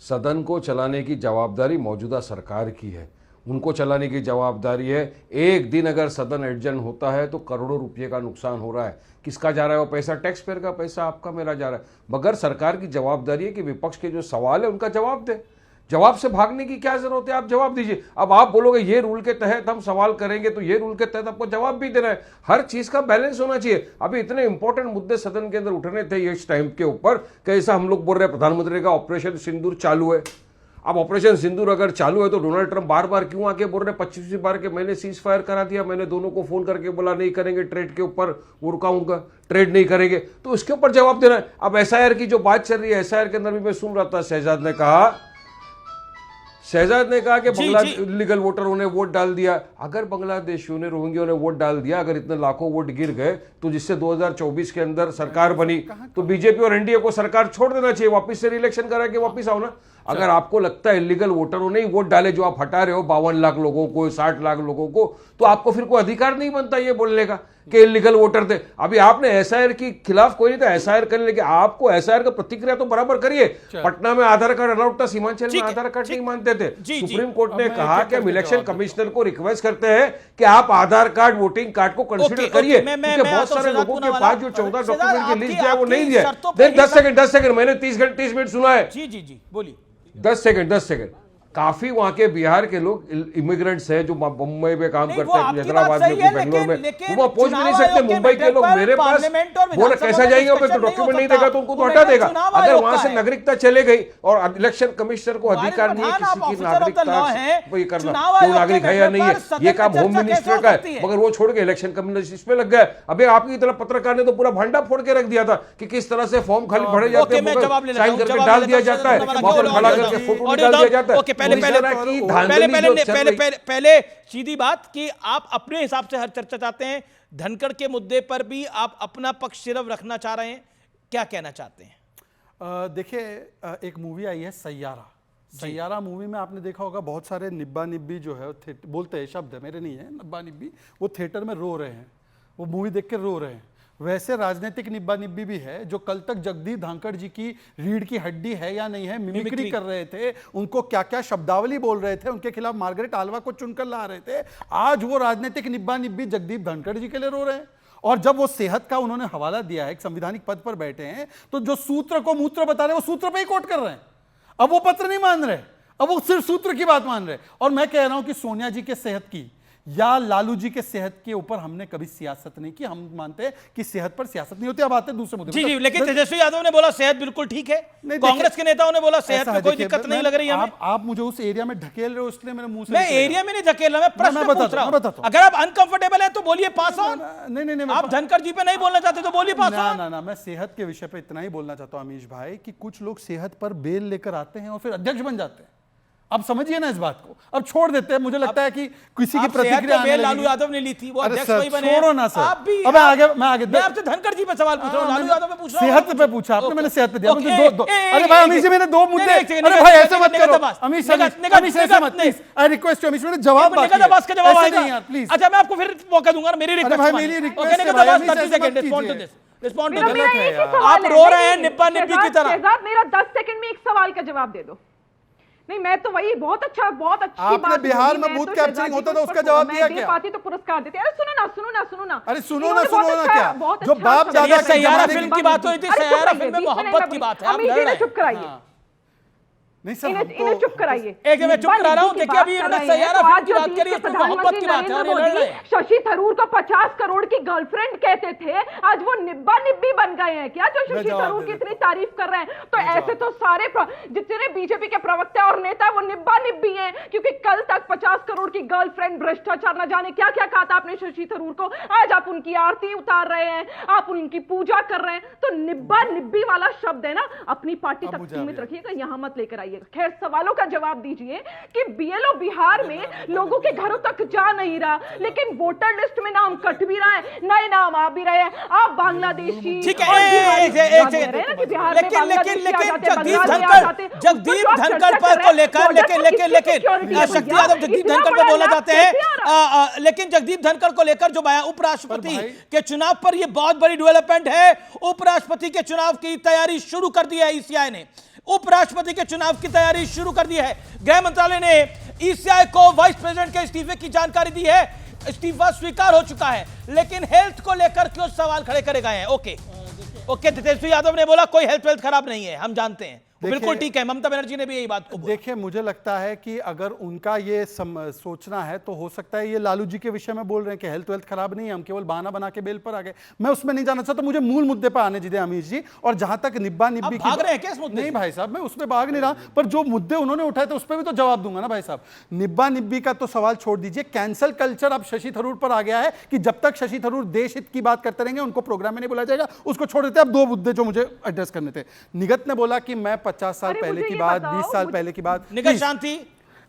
सदन को चलाने की जवाबदारी मौजूदा सरकार की है, उनको चलाने की जवाबदारी है। एक दिन अगर सदन एडजर्न होता है तो करोड़ों रुपए का नुकसान हो रहा है। किसका जा रहा है वो पैसा? टैक्स पेयर का पैसा, आपका मेरा जा रहा है। मगर सरकार की जवाबदारी है कि विपक्ष के जो सवाल है उनका जवाब दे। जवाब से भागने की क्या जरूरत है? आप जवाब दीजिए। अब आप बोलोगे ये रूल के तहत हम सवाल करेंगे, तो ये रूल के तहत आपको जवाब भी देना है। हर चीज का बैलेंस होना चाहिए। अभी इतने इंपॉर्टेंट मुद्दे सदन के अंदर उठने थे इस टाइम के ऊपर, कैसा हम लोग बोल रहे हैं प्रधानमंत्री का ऑपरेशन सिंदूर चालू है। अब ऑपरेशन सिंदूर अगर चालू है तो डोनाल्ड ट्रंप बार बार क्यों आके बोल रहे हैं 25वीं बार के मैंने सीज फायर करा दिया, मैंने दोनों को फोन करके बोला नहीं करेंगे ट्रेड के ऊपर, वो रुकाऊंगा, ट्रेड नहीं करेंगे, तो उसके ऊपर जवाब देना है। अब एसआईआर की जो बात चल रही है, एसआईआर के अंदर भी मैं सुन रहा था, शहजाद ने कहा कि बांग्लादेश लीगल वोटरों ने वोट डाल दिया। अगर बांग्लादेशियों ने, रोहिंग्यों ने वोट डाल दिया, अगर इतने लाखों वोट गिर गए, तो जिससे 2024 के अंदर सरकार बनी, तो बीजेपी और एनडीए को सरकार छोड़ देना चाहिए, वापस से रिलेक्शन करा के वापस आओ ना। अगर आपको लगता है इलीगल वोटरों ने ही वोट डाले, जो आप हटा रहे हो 52 लाख लोगों को, 60 लाख लोगों को, तो आपको फिर कोई अधिकार नहीं बनता ये बोलने का कि इलीगल वोटर थे। अभी आपने एसआईआर के खिलाफ कोई नहीं था, एसआईआर करने लगे, आपको एसआईआर का प्रतिक्रिया तो बराबर करिए। पटना में आधार कार्ड अलाउड था, सीमांचल में आधार कार्ड नहीं मानते थे। सुप्रीम कोर्ट ने कहा कि हम इलेक्शन कमिश्नर को रिक्वेस्ट करते हैं कि आप आधार कार्ड, वोटिंग कार्ड को कंसिडर करिए, क्योंकि बहुत सारे लोगों के पास जो 14 डॉक्यूमेंट की लिस्ट दिया वो नहीं दिया। 10 सेकंड, मैंने 30 मिनट सुना है। जी जी जी, बोलिए। 10 सेकंड। काफी वहां के बिहार के लोग इमिग्रेंट्स हैं जो मुंबई में काम करते हैं, हैदराबाद में, बेंगलोर में, वो पहुंच भी नहीं सकते। मुंबई के लोग मेरे पास बोले कैसा जाएंगे, तो डॉक्यूमेंट नहीं देगा तो उनको तो हटा देगा। अगर वहां से नागरिकता चले गई और इलेक्शन कमिश्नर को अधिकार नहीं है किसी की नागरिकता ये करना, वो नागरिक है या नहीं है, ये काम होम मिनिस्टर का है, मगर वो छोड़ के इलेक्शन कमिश्नर इसमें लग गया। अभी आपकी तरफ पत्रकार ने तो पूरा भांडा फोड़ के रख दिया था कि किस तरह से फॉर्म खाली भरे जाते हैं, साइन करके डाल दिया जाता है, वहां पर खड़ा करके फोटो निकाल दिया जाता है। पहले सीधी बात कि आप अपने हिसाब से हर चर्चा चाहते हैं, धनखड़ के मुद्दे पर भी आप अपना पक्ष सिर्फ रखना चाह रहे हैं, क्या कहना चाहते हैं? देखिए, एक मूवी आई है सैयारा मूवी में आपने देखा होगा बहुत सारे निब्बा निब्बी जो है बोलते हैं, शब्द है मेरे नहीं है, निब्बा निब्बी, वो थिएटर में रो रहे हैं, वो मूवी देख के रो रहे हैं। वैसे राजनीतिक निब्बा निब्बी भी है जो कल तक जगदीप धनखड़ जी की रीढ़ की हड्डी है या नहीं है, मिमिक्री कर रहे थे, उनको क्या क्या शब्दावली बोल रहे थे, उनके खिलाफ मार्गरेट आल्वा को चुनकर ला रहे थे। आज वो राजनीतिक निब्बा निब्बी जगदीप धनखड़ जी के लिए रो रहे हैं। और जब वो सेहत का उन्होंने हवाला दिया है, एक संवैधानिक पद पर बैठे हैं, तो जो सूत्र को मूत्र बता रहे हैं वो सूत्र पे ही कोट कर रहे हैं। अब वो पत्र नहीं मान रहे, अब वो सिर्फ सूत्र की बात मान रहे। और मैं कह रहा हूं कि सोनिया जी के सेहत की या लालू जी के सेहत के ऊपर हमने कभी सियासत नहीं की। हम मानते हैं कि सेहत पर सियासत नहीं होती। अब आते हैं दूसरे मुद्दे। जी जी, लेकिन तेजस्वी यादव ने बोला सेहत बिल्कुल ठीक है, कांग्रेस के नेताओं ने बोला सेहत में कोई दिक्कत नहीं लग रही है। आप मुझे उस एरिया में ढकेल रहे हो, इसलिए मेरे मुंह से मैं एरिया में नहीं ढकेल रहा, मैं प्रश्न पूछ रहा हूं। अगर आप अनकंफर्टेबल है तो बोलिए पास ऑन। नहीं, आप धनखड़ जी पे नहीं बोलना चाहते तो बोलिए पास ऑन। ना, मैं सेहत के विषय पे इतना ही बोलना चाहता हूं अमीश भाई कि कुछ लोग सेहत पर बेल लेकर आते हैं और फिर अध्यक्ष बन जाते हैं। अब समझिए ना इस बात को, अब छोड़ देते हैं। मुझे लगता है कि किसी की आप प्रतिक्रिया सेहत में आने लगेगी। लालू यादव ने ली थी, वो अरे अध्यक्ष सर, वही बने हैं। छोड़ो ना सर। आप भी अब मैं आगे मैं आपसे धनखड़ जी पे सवाल पूछ रहा हूं, लालू यादव पे पूछ रहा हूं। सेहत पे पूछा आपने, मैंने सेहत पे दिया। ओके, मुझे दो अरे भाई अमीश जी, मैंने दो मुद्दे, अरे भाई ऐसे मत करो अमीश, अमीश ऐसे मत please, I request you Amish, मैंने जवाब बाकी है, अब्बास का जवाब ऐसे आएगा नहीं यार प्लीज। अच्छा मैं आपको फिर मौका दूंगा, मेरी रिक्वेस्ट भाई मेरी रिक्वेस्ट है, respond to this, respond to this. आप रो रहे हैं निब्बा निब्बी की तरह। शहजाद मेरा 10 सेकंड में एक सवाल का जवाब दे दो। नहीं मैं तो वही बहुत अच्छी आपने बात बिहार में बूथ कैप्चरिंग होता था, उसका जवाब दिया क्या? पाती तो पुरस्कार देते। अरे सुनो ना अरे सुनो ना क्या, जो बाप दादा ये सैयारा फिल्म की बात हो रही थी, सैयारा फिल्म में मोहब्बत की बात है, आप लड़ रहे हैं। चुप कराइए, नहीं सर, इन्हें चुप कराइए। एक मैं चुप करा रहा हूं, देखिए अभी इन्होंने सैयारा फिल्म की बात करी, इसमें मोहब्बत की बात है और ये लड़ रहे हैं। शशि थरूर को 50 करोड़ की गर्लफ्रेंड कहते थे, आज वो निब्बा निब्बी बन गए हैं क्या, जो शशि थरूर की इतनी तारीफ कर रहे हैं? तो ऐसे तो सारे जितने बीजेपी के प्रवक्ता और नेता वो निब्बा निब्बी हैं, क्योंकि कल तक 50 करोड़ की गर्लफ्रेंड, भ्रष्टाचार, न जाने क्या क्या कहा था आपने शशि थरूर को। आज आप उनकी आरती उतार रहे हैं, आप उनकी पूजा कर रहे हैं। तो निब्बा निब्बी वाला शब्द है ना, अपनी पार्टी तक सीमित रखिएगा, यहां मत लेकर आइएगा। खैर सवालों का जवाब दीजिए कि बीएलओ बिहार में लोगों के घरों तक जा नहीं रहा, लेकिन वोटर लिस्ट में नाम कट भी रहा है, नए नाम आ भी रहे हैं। आप बांग्लादेशी, ठीक है, लेकिन जगदीप धनखड़ पर को लेकर लेकिन शक्ति यादव जगदीप धनखड़ पर बोला जाते हैं, लेकिन जगदीप धनखड़ को लेकर जो उपराष्ट्रपति के चुनाव पर यह बहुत बड़ी डेवलपमेंट है। उपराष्ट्रपति के चुनाव की तैयारी शुरू कर दी है ईसीआई ने, उपराष्ट्रपति के चुनाव की तैयारी शुरू कर दी है। गृह मंत्रालय ने ईसीआई को वाइस प्रेसिडेंट के इस्तीफे की जानकारी दी है, इस्तीफा स्वीकार हो चुका है, लेकिन हेल्थ को लेकर क्यों सवाल खड़े करे गए हैं? ओके, तेजस्वी यादव ने बोला कोई हेल्थ वेल्थ खराब नहीं है, हम जानते हैं, बिल्कुल ठीक है। ममता बनर्जी ने भी यही बात को बोला। देखिए मुझे लगता है कि अगर उनका ये सोचना है तो हो सकता है ये लालू जी के विषय में बोल रहे हैं कि हेल्थ वेल्थ खराब नहीं है, हम केवल बहाना बना के बेल पर आ गए। मैं उसमें नहीं जाना चाहता, मुझे मूल मुद्दे पर आने दीजिए अमीश जी। और जहां तक निब्बा निब्बी भाग रहे हैं क्या इस मुद्दे से? नहीं भाई साहब, मैं उसमें भाग नहीं रहा, पर जो मुद्दे उन्होंने उठाए थे उस पर भी तो जवाब दूंगा ना भाई साहब। निब्बा निब्बी का तो सवाल छोड़ दीजिए, कैंसल कल्चर अब शशि थरूर पर आ गया है कि जब तक शशि थरूर देश हित की बात करते रहेंगे उनको प्रोग्राम में नहीं बुलाया जाएगा, उसको छोड़ देते। अब दो मुद्दे जो मुझे एड्रेस करने थे, निगत ने बोला कि मैं 50 साल पहले की बात, 20 साल पहले की बात, निगत शांति,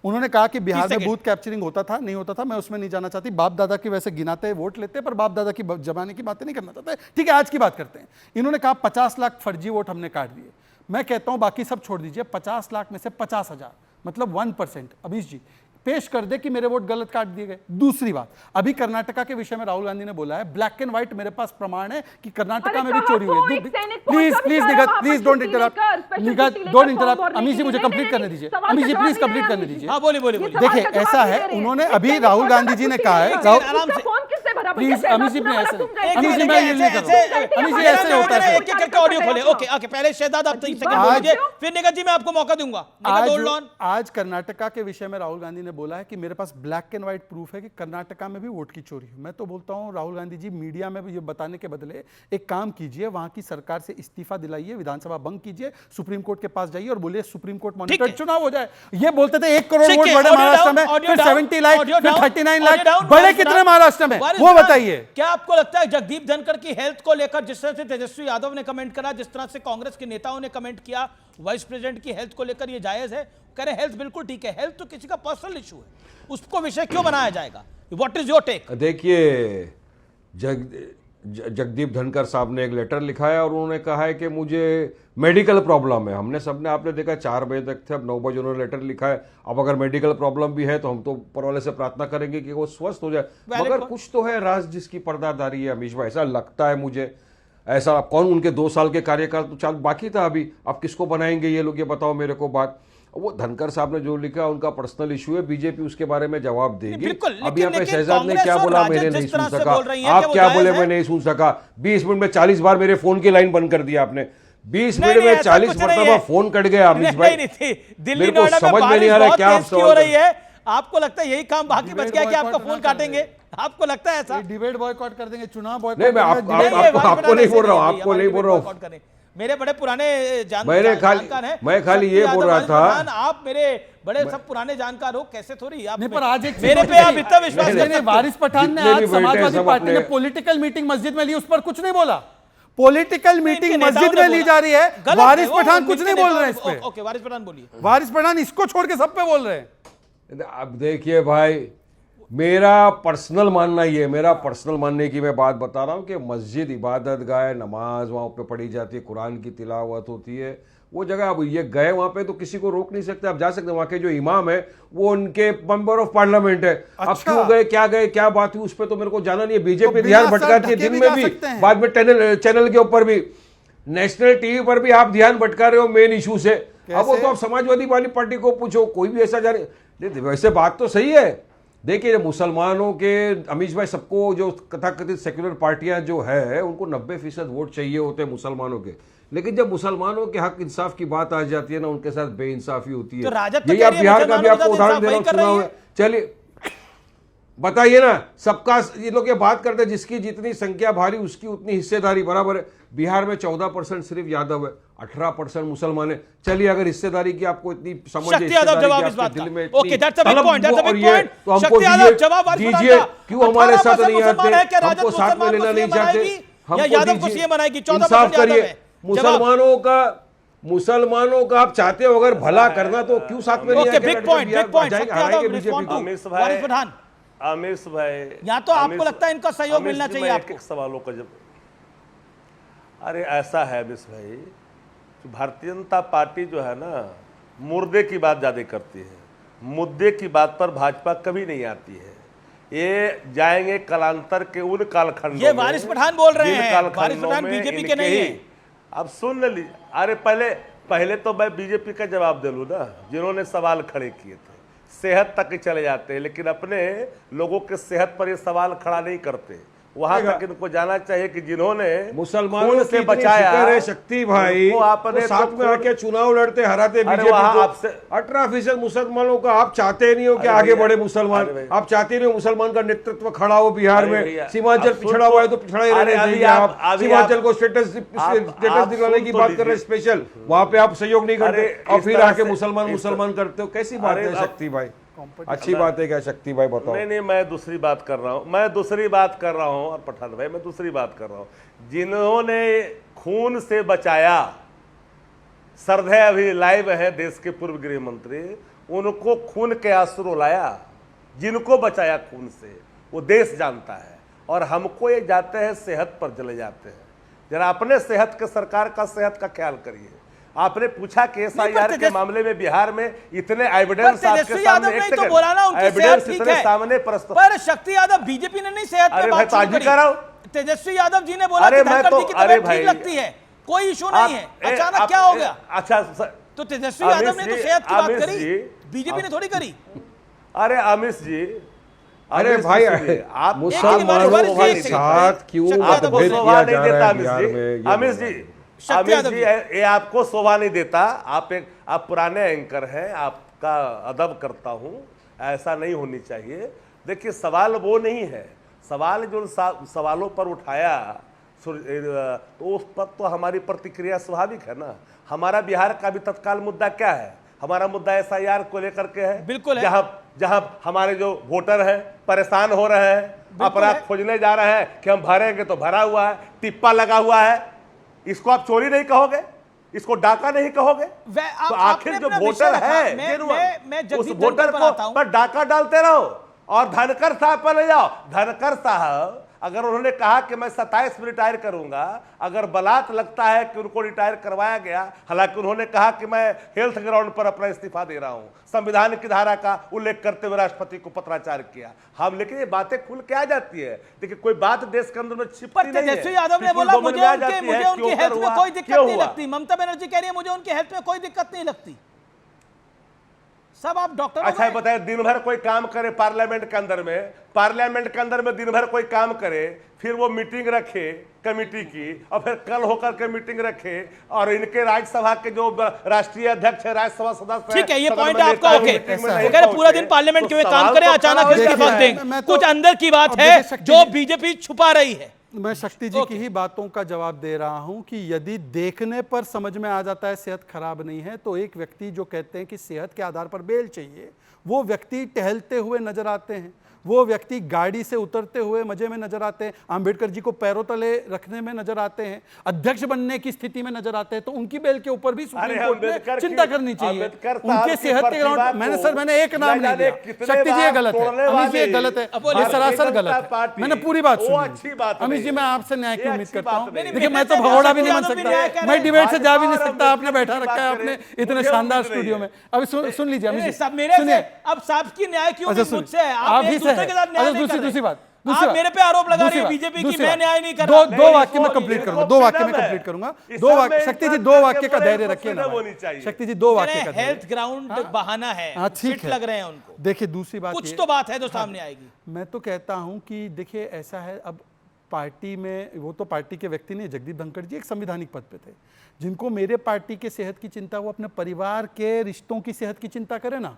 उन्होंने कहा कि बिहार में बूथ कैप्चरिंग होता था, नहीं होता था, मैं उसमें नहीं जाना चाहती। बाप दादा की वैसे गिनाते वोट लेते, पर बाप दादा की जमाने की बातें नहीं करना चाहते। ठीक है, आज की बात करते हैं। इन्होंने कहा 50 लाख फर्जी वोट हमने काट दिए। मैं कहता हूं बाकी सब छोड़ दीजिए, 50 लाख में से 50,000 मतलब 1%, अमीश जी पेश कर दे कि मेरे वोट गलत काट दिए गए। दूसरी बात, अभी कर्नाटका के विषय में राहुल गांधी ने बोला है, ब्लैक एंड व्हाइट मेरे पास प्रमाण है कि कर्नाटका में भी चोरी हुई है। Please Nighat, please don't interrupt, Nighat don't interrupt. Amish ji मुझे कंप्लीट करने दीजिए, अमीश जी प्लीज कंप्लीट करने दीजिए। हाँ बोलिए। देखिए ऐसा है, उन्होंने अभी राहुल गांधी जी ने कहा है, प्लीज अमीश जी ऐसे, अमीश जी मैं ये नहीं कर रहा, अमीश जी ऐसे होता है। एक करके ऑडियो खोले। ओके, पहले शहजाद आप 30 सेकंड बोलिए, फिर निगत जी मैं आपको मौका दूंगा। आज कर्नाटका के विषय में राहुल गांधी ने बोला है कि मेरे पास ब्लैक एंड व्हाइट प्रूफ है कि कर्नाटका में भी वोट की चोरी हुई। मैं तो बोलता हूं राहुल गांधी जी मीडिया में ये बताने के बदले एक काम कीजिए, वहां की सरकार से इस्तीफा दिलाइए, विधानसभा भंग कीजिए, सुप्रीम कोर्ट के पास जाइए और बोलिए सुप्रीम कोर्ट मॉनिटर चुनाव हो जाए। ये बोलते थे 1 करोड़ वोट बढ़े महाराष्ट्र में, फिर 70 लाख, फिर 39 लाख, बढ़े कितने महाराष्ट्र में वो बताइए। क्या आपको लगता है जगदीप धनखड़ की हेल्थ को लेकर जिस तरह से तेजस्वी यादव ने कमेंट करा, जिस तरह से कांग्रेस के नेताओं ने कमेंट किया, वाइस प्रेसिडेंट की हेल्थ को लेकर ये जायज है? कह रहे हेल्थ बिल्कुल ठीक है, हेल्थ तो किसी का पर्सनल इशू है, उसको विषय क्यों बनाया जाएगा? What is your take? देखिए जगदीप धनखड़ साहब ने एक लेटर लिखा है और उन्होंने कहा है कि मुझे मेडिकल प्रॉब्लम है। हमने सबने आपने देखा 4 बजे तक थे, अब 9 बजे उन्होंने लेटर लिखा है। अब अगर मेडिकल प्रॉब्लम भी है तो हम तो ऊपर वाले से प्रार्थना करेंगे कि वो स्वस्थ हो जाए, मगर कुछ तो है राज जिसकी पर्दादारी है अमीश भाई, ऐसा लगता है मुझे। ऐसा कौन, उनके 2 साल के कार्यकाल तो चाल बाकी था अभी, अब किसको बनाएंगे ये लोग, ये बताओ मेरे को बात। वो धनखड़ साहब ने जो लिखा उनका पर्सनल इशू है, बीजेपी उसके बारे में जवाब देगी। अब यहाँ पे शहजाद ने क्या बोला मैंने नहीं सुन सका, आप क्या बोले मैं नहीं सुन सका। 20 मिनट में 40 बार मेरे फोन की लाइन बंद कर दिया आपने, 20 मिनट में 40 मरतबा फोन कट गया अमीश भाई। दिल्ली नोएडा में समझ में नहीं आ रहा क्या हो रही है। आपको लगता है यही काम बाकी बच गया कि आपका फोन काटेंगे? आपको लगता है ऐसा? डिबेट बॉयकॉट कर देंगे, चुनाव बॉयकॉट? नहीं, मैं आपको नहीं बोल रहा हूँ, आपको नहीं बोल रहा हूँ। मेरे बड़े पुराने जानकार हैं, मैं खाली ये बोल रहा था, आप मेरे बड़े सब पुराने जानकार हो, कैसे थोड़ी आप पर आज एक मेरे पे आप इतना विश्वास नहीं, वारिस पठान ने आज समाजवादी पार्टी ने पॉलिटिकल मीटिंग मस्जिद में ली, उस पर कुछ नहीं बोला। पॉलिटिकल मीटिंग मस्जिद में ली जा रही है, वारिस पठान कुछ नहीं बोल रहे हैं इस पे। ओके, वारिस पठान बोलिए। वारिस पठान इसको छोड़ के सब पे बोल रहे हैं। अब देखिए भाई, मेरा पर्सनल मानना ये है, मेरा पर्सनल मानने की मैं बात बता रहा हूँ कि मस्जिद इबादत गाह, नमाज वहाँ पे पढ़ी जाती है, कुरान की तिलावत होती है, वो जगह अब ये गए वहाँ पे तो किसी को रोक नहीं सकते। आप जा सकते हैं, वहाँ के जो इमाम है वो उनके मेंबर ऑफ पार्लियामेंट है। अब क्यों गए, क्या बात हुई, उस पर तो मेरे को जाना नहीं है। बीजेपी ध्यान भटकाती है, दिन में भी, बाद में चैनल के ऊपर भी, नेशनल टीवी पर भी आप ध्यान भटका रहे हो मेन इशू से। अब वो तो आप समाजवादी वाली पार्टी को पूछो, कोई भी ऐसा जाने नहीं। वैसे बात तो सही है। देखिए, मुसलमानों के अमीश भाई, सबको जो तथाकथित सेक्युलर पार्टियां जो है उनको 90% वोट चाहिए होते हैं मुसलमानों के, लेकिन जब मुसलमानों के हक इंसाफ की बात आ जाती है ना, उनके साथ बेइंसाफी होती है। तो राजद यही आप बिहार का भी आपको उदाहरण दे रहा हूं, सुना हुआ। चलिए बताइए ना, सबका ये लोग ये बात करते हैं जिसकी जितनी संख्या भारी उसकी उतनी हिस्सेदारी, बराबर है। बिहार में 14% सिर्फ यादव है, 18% मुसलमान है। चलिए, अगर हिस्सेदारी की आपको इतनी समझ है, दिल में तो हमको दीजिए। क्यों हमारे साथ नहीं आते, हमको साथ में लेना नहीं चाहते, हमको इंसाफ करिए। मुसलमानों का आप चाहते हो अगर भला करना तो क्यों साथ में नहीं आते? Big point. आमिर भाई, या तो आपको लगता है इनका सहयोग मिलना चाहिए आपको? सवालों का जब, अरे ऐसा है आमिर भाई, भारतीय जनता पार्टी जो है ना, मुर्दे की बात ज्यादा करती है, मुद्दे की बात पर भाजपा कभी नहीं आती है। ये जाएंगे कालांतर के उन कालखंडों में। ये वारिस पठान बोल रहे हैं, वारिस पठान बीजेपी के नहीं है। अब सुन लीजिए, अरे पहले तो मैं बीजेपी का जवाब दे लूं ना, जिन्होंने सवाल खड़े किए थे। सेहत तक चले जाते हैं, लेकिन अपने लोगों के सेहत पर ये सवाल खड़ा नहीं करते। वहां तक इनको जाना चाहिए कि जिन्होंने मुसलमानों से बचाया है, शक्ति भाई, आपने साथ में आके चुनाव लड़ते हराते बीजेपी को। 18% मुसलमानों का आप चाहते नहीं हो कि आगे बढ़े मुसलमान, आप चाहते नहीं हो मुसलमान का नेतृत्व खड़ा हो बिहार में। सीमांचल पिछड़ा हुआ है तो पिछड़ा ही रहने देंगे आप। सीमांचल को स्टेटस दिलाने की बात कर रहे हैं स्पेशल, वहां पे आप सहयोग नहीं करते और फिर आके मुसलमान करते हो, कैसी बात है शक्ति भाई? अच्छी बात है क्या शक्ति भाई, बताओ। नहीं, मैं दूसरी बात कर रहा हूं, और पठान भाई मैं दूसरी बात कर रहा हूं। जिन्होंने खून से बचाया, सरदे अभी लाइव है, देश के पूर्व गृह मंत्री, उनको खून के आंसू रुलाया। जिनको बचाया खून से वो देश जानता है, और हमको ये जाते हैं सेहत पर चले जाते हैं। जरा अपने सेहत के, सरकार का सेहत का ख्याल करिए। आपने पूछा कि एसआईआर के मामले में बिहार में इतने एविडेंस आपके सामने, तो बोला ना उनकी सेहत ठीक है, सामने प्रस्तुत, पर शक्ति यादव बीजेपी ने नहीं सेहत पे बात शुरू करी। तेजस्वी यादव जी ने बोला कि धनखड़ जी की तबीयत ठीक लगती है, कोई इशू नहीं है। अचानक क्या हो गया? अच्छा, तो तेजस्वी यादव ने तो सेहत की बात करी, बीजेपी ने थोड़ी करी। अरे अमित जी, अरे भाई, आप मुसलमानों के साथ क्यों मतभेद किया जा रहा है बिहार में? अमित जी, ये आपको शोभा नहीं देता। आप पुराने एंकर हैं, आपका अदब करता हूं, ऐसा नहीं होनी चाहिए। देखिए, सवाल वो नहीं है, सवाल जो सवालों पर उठाया तो उस पर तो हमारी प्रतिक्रिया स्वाभाविक है ना। हमारा बिहार का भी तत्काल मुद्दा क्या है? हमारा मुद्दा एसआईआर को लेकर के है, बिल्कुल है। जहां हमारे जो वोटर हैं परेशान हो रहे हैं, अपराध खोजने जा रहे हैं कि हम भरेंगे तो भरा हुआ है, टिप्पा लगा हुआ है। इसको आप चोरी नहीं कहोगे, इसको डाका नहीं कहोगे, तो आखिर जो वोटर है उस वोटर को पर डाका डालते रहो और धनखड़ साहब पर ले जाओ। धनखड़ साहब अगर उन्होंने कहा कि मैं 27 में रिटायर करूंगा, अगर बलात् लगता है कि उनको रिटायर करवाया गया, हालांकि उन्होंने कहा कि मैं हेल्थ ग्राउंड पर अपना इस्तीफा दे रहा हूं, संविधान की धारा का उल्लेख करते हुए राष्ट्रपति को पत्राचार किया हम, लेकिन ये बातें खुल के आ जाती है। देखिए, कोई बात देश के अंदर में छिपती नहीं है। तेजस्वी यादव ने बोला मुझे उनकी हेल्थ में कोई दिक्कत नहीं लगती। ममता बनर्जी कह रही है मुझे उनकी हेल्थ में कोई दिक्कत नहीं लगती। सब आप डॉक्टर। अच्छा बताए, दिन भर कोई काम करे पार्लियामेंट के अंदर में दिन भर कोई काम करे, फिर वो मीटिंग रखे कमेटी की, और फिर कल होकर के मीटिंग रखे, और इनके राज्यसभा के जो राष्ट्रीय अध्यक्ष है, राज्यसभा सदस्य, ठीक है, ये पॉइंट आपका ओके। वो कह रहे पूरा दिन पार्लियामेंट के काम करे, अचानक इस्तीफा दें, कुछ अंदर की बात है जो बीजेपी छुपा रही है। मैं शक्ति जी की ही बातों का जवाब दे रहा हूं कि यदि देखने पर समझ में आ जाता है सेहत खराब नहीं है, तो एक व्यक्ति जो कहते हैं कि सेहत के आधार पर बेल चाहिए, वो व्यक्ति टहलते हुए नजर आते हैं, वो व्यक्ति गाड़ी से उतरते हुए मजे में नजर आते हैं, अंबेडकर जी को पैरों तले रखने में नजर आते हैं, अध्यक्ष बनने की स्थिति में नजर आते हैं, तो उनकी बेल के ऊपर भी सुप्रीम कोर्ट ने चिंता करनी चाहिए। उनके सेहत के ग्राउंड मैंने एक नाम नहीं दिया, शक्ति जी ये गलत है, अमित जी ये गलत है, ये सरासर गलत है। मैंने पूरी बात सुनी। अमित जी मैं आपसे न्याय की उम्मीद करता हूँ। देखिए मैं तो भगोड़ा भी नहीं बन सकता, मैं डिबेट से जा भी नहीं सकता, आपने बैठा रखा है अपने इतने शानदार स्टूडियो में। अभी सुन लीजिए अमित जी, सुनिए। अब साहब की न्याय की उम्मीद मुझसे है, आप ही से है। दूसरी बात, आप मेरे पे आरोप लगा रहे हैं बीजेपी की मैं न्याय नहीं कर रहा। दो वाक्य में कंप्लीट करूंगा, दो वाक्य में कंप्लीट करूंगा। दो वाक्य, शक्ति जी 2 वाक्य का धैर्य रखिए ना, शक्ति जी 2 वाक्य का। हेल्थ ग्राउंड बहाना है, ठीक लग रहे हैं उनको। देखिए दूसरी बात, कुछ तो बात है जो सामने आएगी। मैं तो कहता हूं कि देखिए ऐसा है, अब पार्टी में वो तो पार्टी के व्यक्ति नहीं, जगदीप धनखड़ जी एक संवैधानिक पद पे थे। जिनको मेरे पार्टी के सेहत की चिंता, वो अपने परिवार के रिश्तों की सेहत की चिंता करे ना।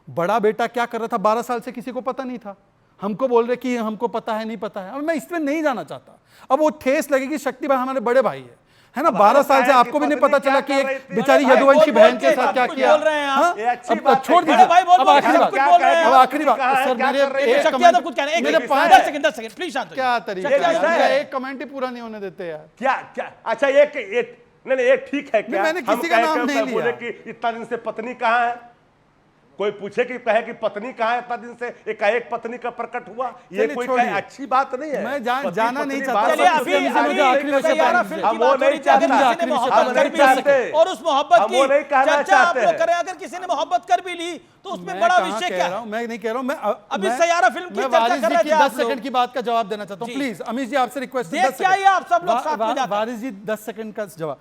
बड़ा बेटा क्या कर रहा था 12 साल से किसी को पता नहीं था, हमको बोल रहे कि हमको पता है नहीं पता है। अब मैं इसमें नहीं जाना चाहता। अब वो ठेस लगेगी, शक्ति भाई हमारे बड़े भाई है ना, 12 साल से आपको भी नहीं पता चला कि एक बेचारी यदुवंशी बहन के साथ क्या किया। अब छोड़ दीजिए, अब आखिरी बात सर, मेरे 5 सेकंड प्लीज। क्या तरीका, एक कमेंट ही पूरा नहीं होने देते यार। क्या अच्छा एक नहीं एक ठीक है क्या? मैंने किसी का नाम नहीं लिया। कि इतना दिन से पत्नी कहाँ है, कोई पूछे कि कहे कि पत्नी कहाँ है, इतना दिन से एक पत्नी का प्रकट हुआ, ये कोई अच्छी बात नहीं है। मैं जाना नहीं चाहता और उस मोहब्बत की चर्चा आप लोग करें। अगर किसी ने मोहब्बत कर भी ली तो उसमें बड़ा विषय क्या है? मैं नहीं कह रहा हूं, मैं अभी सैयारा फिल्म की चर्चा कर रहे थे। 10 सेकंड की बात का जवाब देना चाहता हूं प्लीज। अमित जी आपसे रिक्वेस्ट है, आप सब लोग साथ में जाकर वारिस जी 10 सेकंड का जवाब।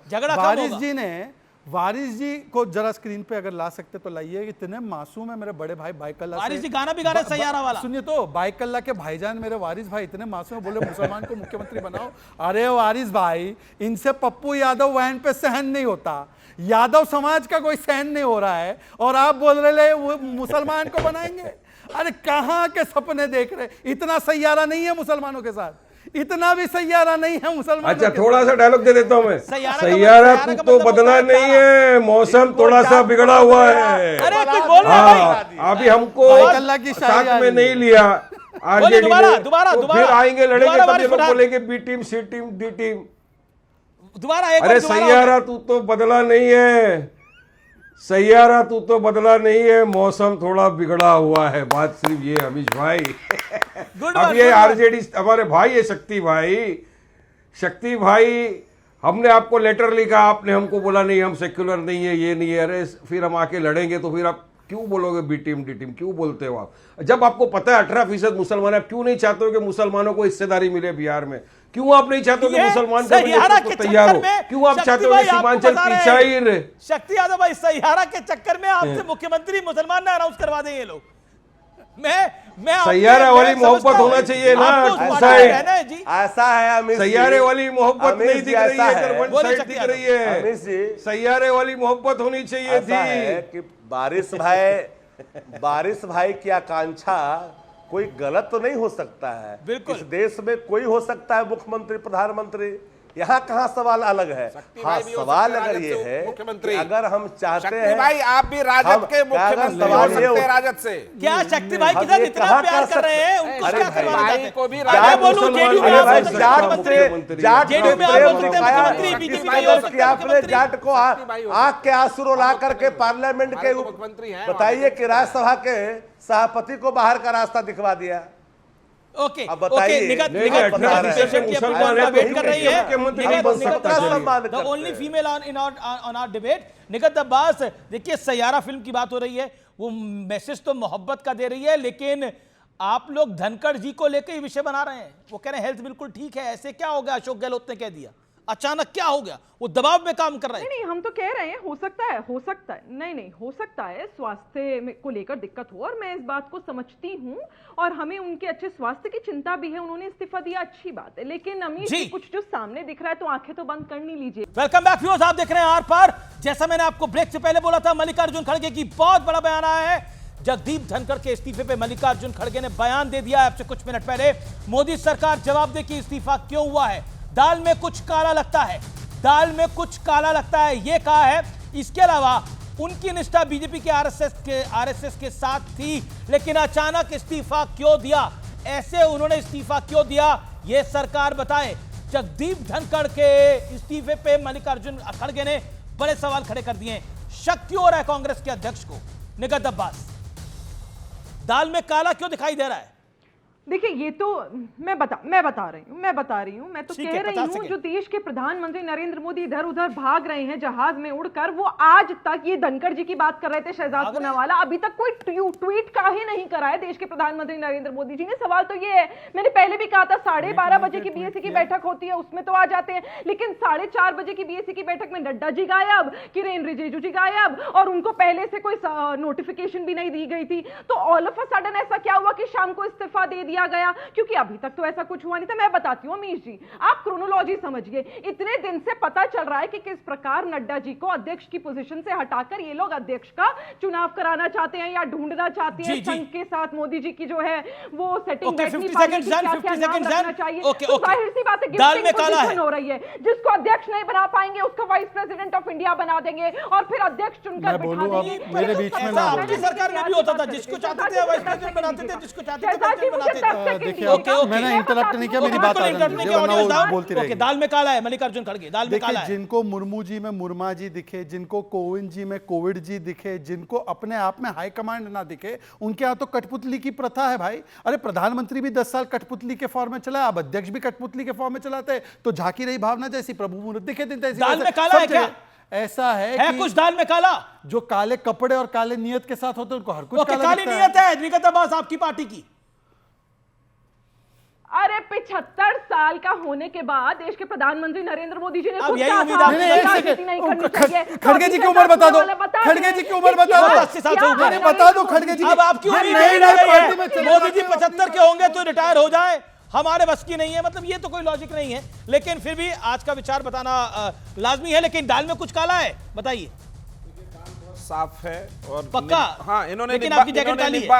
वारिस जी को जरा स्क्रीन पे अगर ला सकते तो लाइए। इतने मासूम है मेरे बड़े भाई बाइकल्ला। वारिस जी गाना भी गा रहे हैं सैयारा वाला। सुनिए तो, बाइकल्ला के भाईजान मेरे वारिस भाई इतने मासूम है, बोले मुसलमान को मुख्यमंत्री बनाओ। अरे वारिस भाई, इनसे पप्पू यादव वैन पे सहन नहीं होता, यादव समाज का कोई सहन नहीं हो रहा है, और आप बोल रहे वो मुसलमान को बनाएंगे। अरे कहाँ के सपने देख रहे, इतना सैयारा नहीं है मुसलमानों के साथ, इतना भी सैयारा नहीं है मुसलमान। अच्छा थोड़ा सा डायलॉग दे देता हूं मैं। सैयारा तो बदला नहीं है, मौसम थोड़ा सा बिगड़ा हुआ है। अरे कुछ बोल रहे हैं भाई। अभी हमको साथ में नहीं लिया आरजेडी ने, तो फिर आएंगे लड़ेंगे, तब ये लोग बोलेंगे बी टीम सी टीम डी टीम। दोबारा अरे सैयारा तू तो बदला नहीं है, सैयारा तू तो बदला नहीं है, मौसम थोड़ा बिगड़ा हुआ है। बात सिर्फ ये अमीश भाई। अब ये आरजेडी हमारे भाई है शक्ति भाई, हमने आपको लेटर लिखा, आपने हमको बोला नहीं हम सेक्युलर नहीं है, ये नहीं है। अरे फिर हम आके लड़ेंगे तो फिर आप क्यों बोलोगे बी टीम डी टीम, क्यों बोलते हो आप? जब आपको पता है 18% मुसलमान है, आप क्यों नहीं चाहते हो कि मुसलमानों को हिस्सेदारी मिले बिहार में? क्यों आप नहीं चाहते हो कि मुसलमान का तैयार हो? क्यों आप चाहते हो कि सीमांचल पीछा ही रहे? शक्ति यादव भाई, सैयारा के चक्कर में आपसे मुख्यमंत्री मुसलमान ने अनाउंस करवा दें ये लोग। मैं सैयारे वाली मोहब्बत होना चाहिए ना, ऐसा है अमित, सैयारे वाली मोहब्बत नहीं दिख रही है, दिख रही है अमित जी, सैयारे वाली मोहब्बत होनी चाहिए थी। कि बारिश भाई की आकांक्षा कोई गलत तो नहीं हो सकता है। इस देश में कोई हो सकता है मुख्यमंत्री, प्रधानमंत्री, यहाँ कहाँ सवाल अलग है। हाँ, सवाल अगर ये है कि अगर हम चाहते हैं भाई आप भी राजद के मुख्यमंत्री हो सकते हैं, राजद से क्या शक्ति भाई के साथ इतना प्यार कर रहे हैं? उनको क्या करवाना चाहते हैं? को भी क्या बोलूं, जेडीयू में आप जाट आपने जाट को आग के आंसू ला करके पार्लियामेंट के मुख्यमंत्री हैं, बताइए कि राज्यसभा के सभापति को बाहर का रास्ता दिखवा दिया। ओके निगत पेशेंट की अपनी वेट कर रही है। The only female on our debate, Nighat Abbas. देखिए सैयारा फिल्म की बात हो रही है, वो मैसेज तो मोहब्बत का दे रही है, लेकिन आप लोग धनखड़ जी को लेकर ये विषय बना रहे हैं। वो कह रहे हैं हेल्थ बिल्कुल ठीक है, ऐसे क्या हो गया? अशोक गहलोत ने कह दिया, अचानक क्या हो गया? वो दबाव में काम कर रहे हैं। नहीं, हम तो कह रहे हैं हो सकता है नहीं हो सकता है स्वास्थ्य को लेकर दिक्कत हो, और मैं इस बात को समझती हूं, और हमें उनके अच्छे स्वास्थ्य की चिंता भी है। उन्होंने इस्तीफा दिया, अच्छी बात है, लेकिन अमीर जी कुछ जो सामने दिख रहा है तो आंखें तो बंद कर नहीं लीजिए। वेलकम बैक व्यूअर्स, आप देख रहे हैं आर पार। जैसा मैंने आपको ब्रेक से पहले बोला था, मल्लिकार्जुन खड़गे की बहुत बड़ा बयान आया है। जगदीप धनखड़ के इस्तीफे पे मल्लिकार्जुन खड़गे ने बयान दे दिया है आपसे कुछ मिनट पहले। मोदी सरकार जवाब दे कि इस्तीफा क्यों हुआ है, दाल में कुछ काला लगता है, दाल में कुछ काला लगता है, यह कहा है। इसके अलावा उनकी निष्ठा बीजेपी के आरएसएस के साथ थी, लेकिन अचानक इस्तीफा क्यों दिया? ऐसे उन्होंने इस्तीफा क्यों दिया, यह सरकार बताए। जगदीप धनखड़ के इस्तीफे पे मल्लिकार्जुन खड़गे ने बड़े सवाल खड़े कर दिए। शक क्यों हो रहा है कांग्रेस के अध्यक्ष को? निगत अब्बास, दाल में काला क्यों दिखाई दे रहा है? देखिए, ये तो मैं बता रही हूँ मैं तो कह रही हूँ, जो देश के प्रधानमंत्री नरेंद्र मोदी इधर उधर भाग रहे हैं जहाज में उड़कर, वो आज तक, ये धनखड़ जी की बात कर रहे थे, शहजाद पूनावाला, अभी तक कोई ट्वीट काहे नहीं करा है देश के प्रधानमंत्री नरेंद्र मोदी जी ने। सवाल तो ये है, मैंने पहले भी कहा था 12:30 बजे की बीएससी की बैठक होती है, उसमें तो आ जाते हैं, लेकिन 4:30 बजे की बीएससी की बैठक में नड्डा जी गायब, किरेन रिजिजू जी गायब, और उनको पहले से कोई नोटिफिकेशन भी नहीं दी गई थी। तो ऑल ऑफ अ सडन ऐसा क्या हुआ कि शाम को इस्तीफा दे दिया गया? क्योंकि अभी तक तो ऐसा कुछ हुआ नहीं था। मैं बताती हूँ अमीश जी, आप क्रोनोलॉजी समझिए। इतने दिन से पता चल रहा है कि किस प्रकार नड्डा जी को अध्यक्ष की पोजीशन से हटाकर ये लोग अध्यक्ष का चुनाव कराना चाहते हैं या ढूंढना चाहते हैं। संघ के साथ मोदी जी की जो है वो सेटिंग बैठ नहीं पा रही कि क्या नाम रखना चाहिए। तो जाहिर सी बात है गिफ्टिंग पोजीशन हो रही है। जिसको अध्यक्ष नहीं बना पाएंगे उसको वाइस प्रेसिडेंट ऑफ इंडिया बना देंगे और फिर अध्यक्ष चुनकर बिठा देंगे। मेरे बीच में आपकी सरकार में भी होता था, जिसको चाहते थे वाइस प्रेसिडेंट बनाते थे, जिसको चाहते थे प्रेसिडेंट बनाते थे। देखिए, मैंने इंटरप्ट नहीं किया, मेरी बात बोलती रही। दाल में काला है मल्लिकार्जुन खड़गे, दाल में काला है। जिनको मुर्मू जी में मुर्मा जी दिखे, जिनको कोविंद जी में कोविड जी दिखे, जिनको अपने आप में हाई कमांड ना दिखे, उनके यहाँ तो कठपुतली की प्रथा है भाई। अरे प्रधानमंत्री भी 10 साल कठपुतली के फॉर्म में चला, अब अध्यक्ष भी कठपुतली के फॉर्म में चलाते, तो झांकी रही भावना जैसी, प्रभु मुहूर्त दिखे दिन तैसी। दाल में काला है क्या? ऐसा है कुछ दाल में काला। जो काले कपड़े और काले नियत के साथ होते हैं उनको हर कुछ काला काली नियत है। निगत अब्बास, आपकी पार्टी की अरे 75 साल का होने के बाद देश के प्रधानमंत्री नरेंद्र मोदी जी ने अब यही उम्मीद आप खड़गे जी की उम्र बता दो, खड़गे जी की उम्र बता दो, 80 साल से ऊपर बता दो खड़गे जी। अब आपकी उम्मीद नहीं है मोदी जी 75 के होंगे तो रिटायर हो जाए, हमारे बस की नहीं है। मतलब ये तो कोई लॉजिक नहीं है, लेकिन फिर भी आज का विचार बताना लाजमी है। लेकिन दाल में कुछ काला है, बताइए। साफ है और पक्का। हाँ, इन्होंने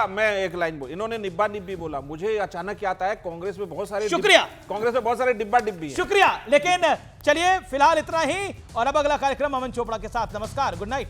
मैं एक लाइन बोल, इन्होंने निब्बा निब्बी बोला। मुझे अचानक क्या आता है, कांग्रेस में बहुत सारे, शुक्रिया, कांग्रेस में बहुत सारे डिब्बा डिब्बी, शुक्रिया। लेकिन चलिए फिलहाल इतना ही, और अब अगला कार्यक्रम अमन चोपड़ा के साथ। नमस्कार, गुड नाइट।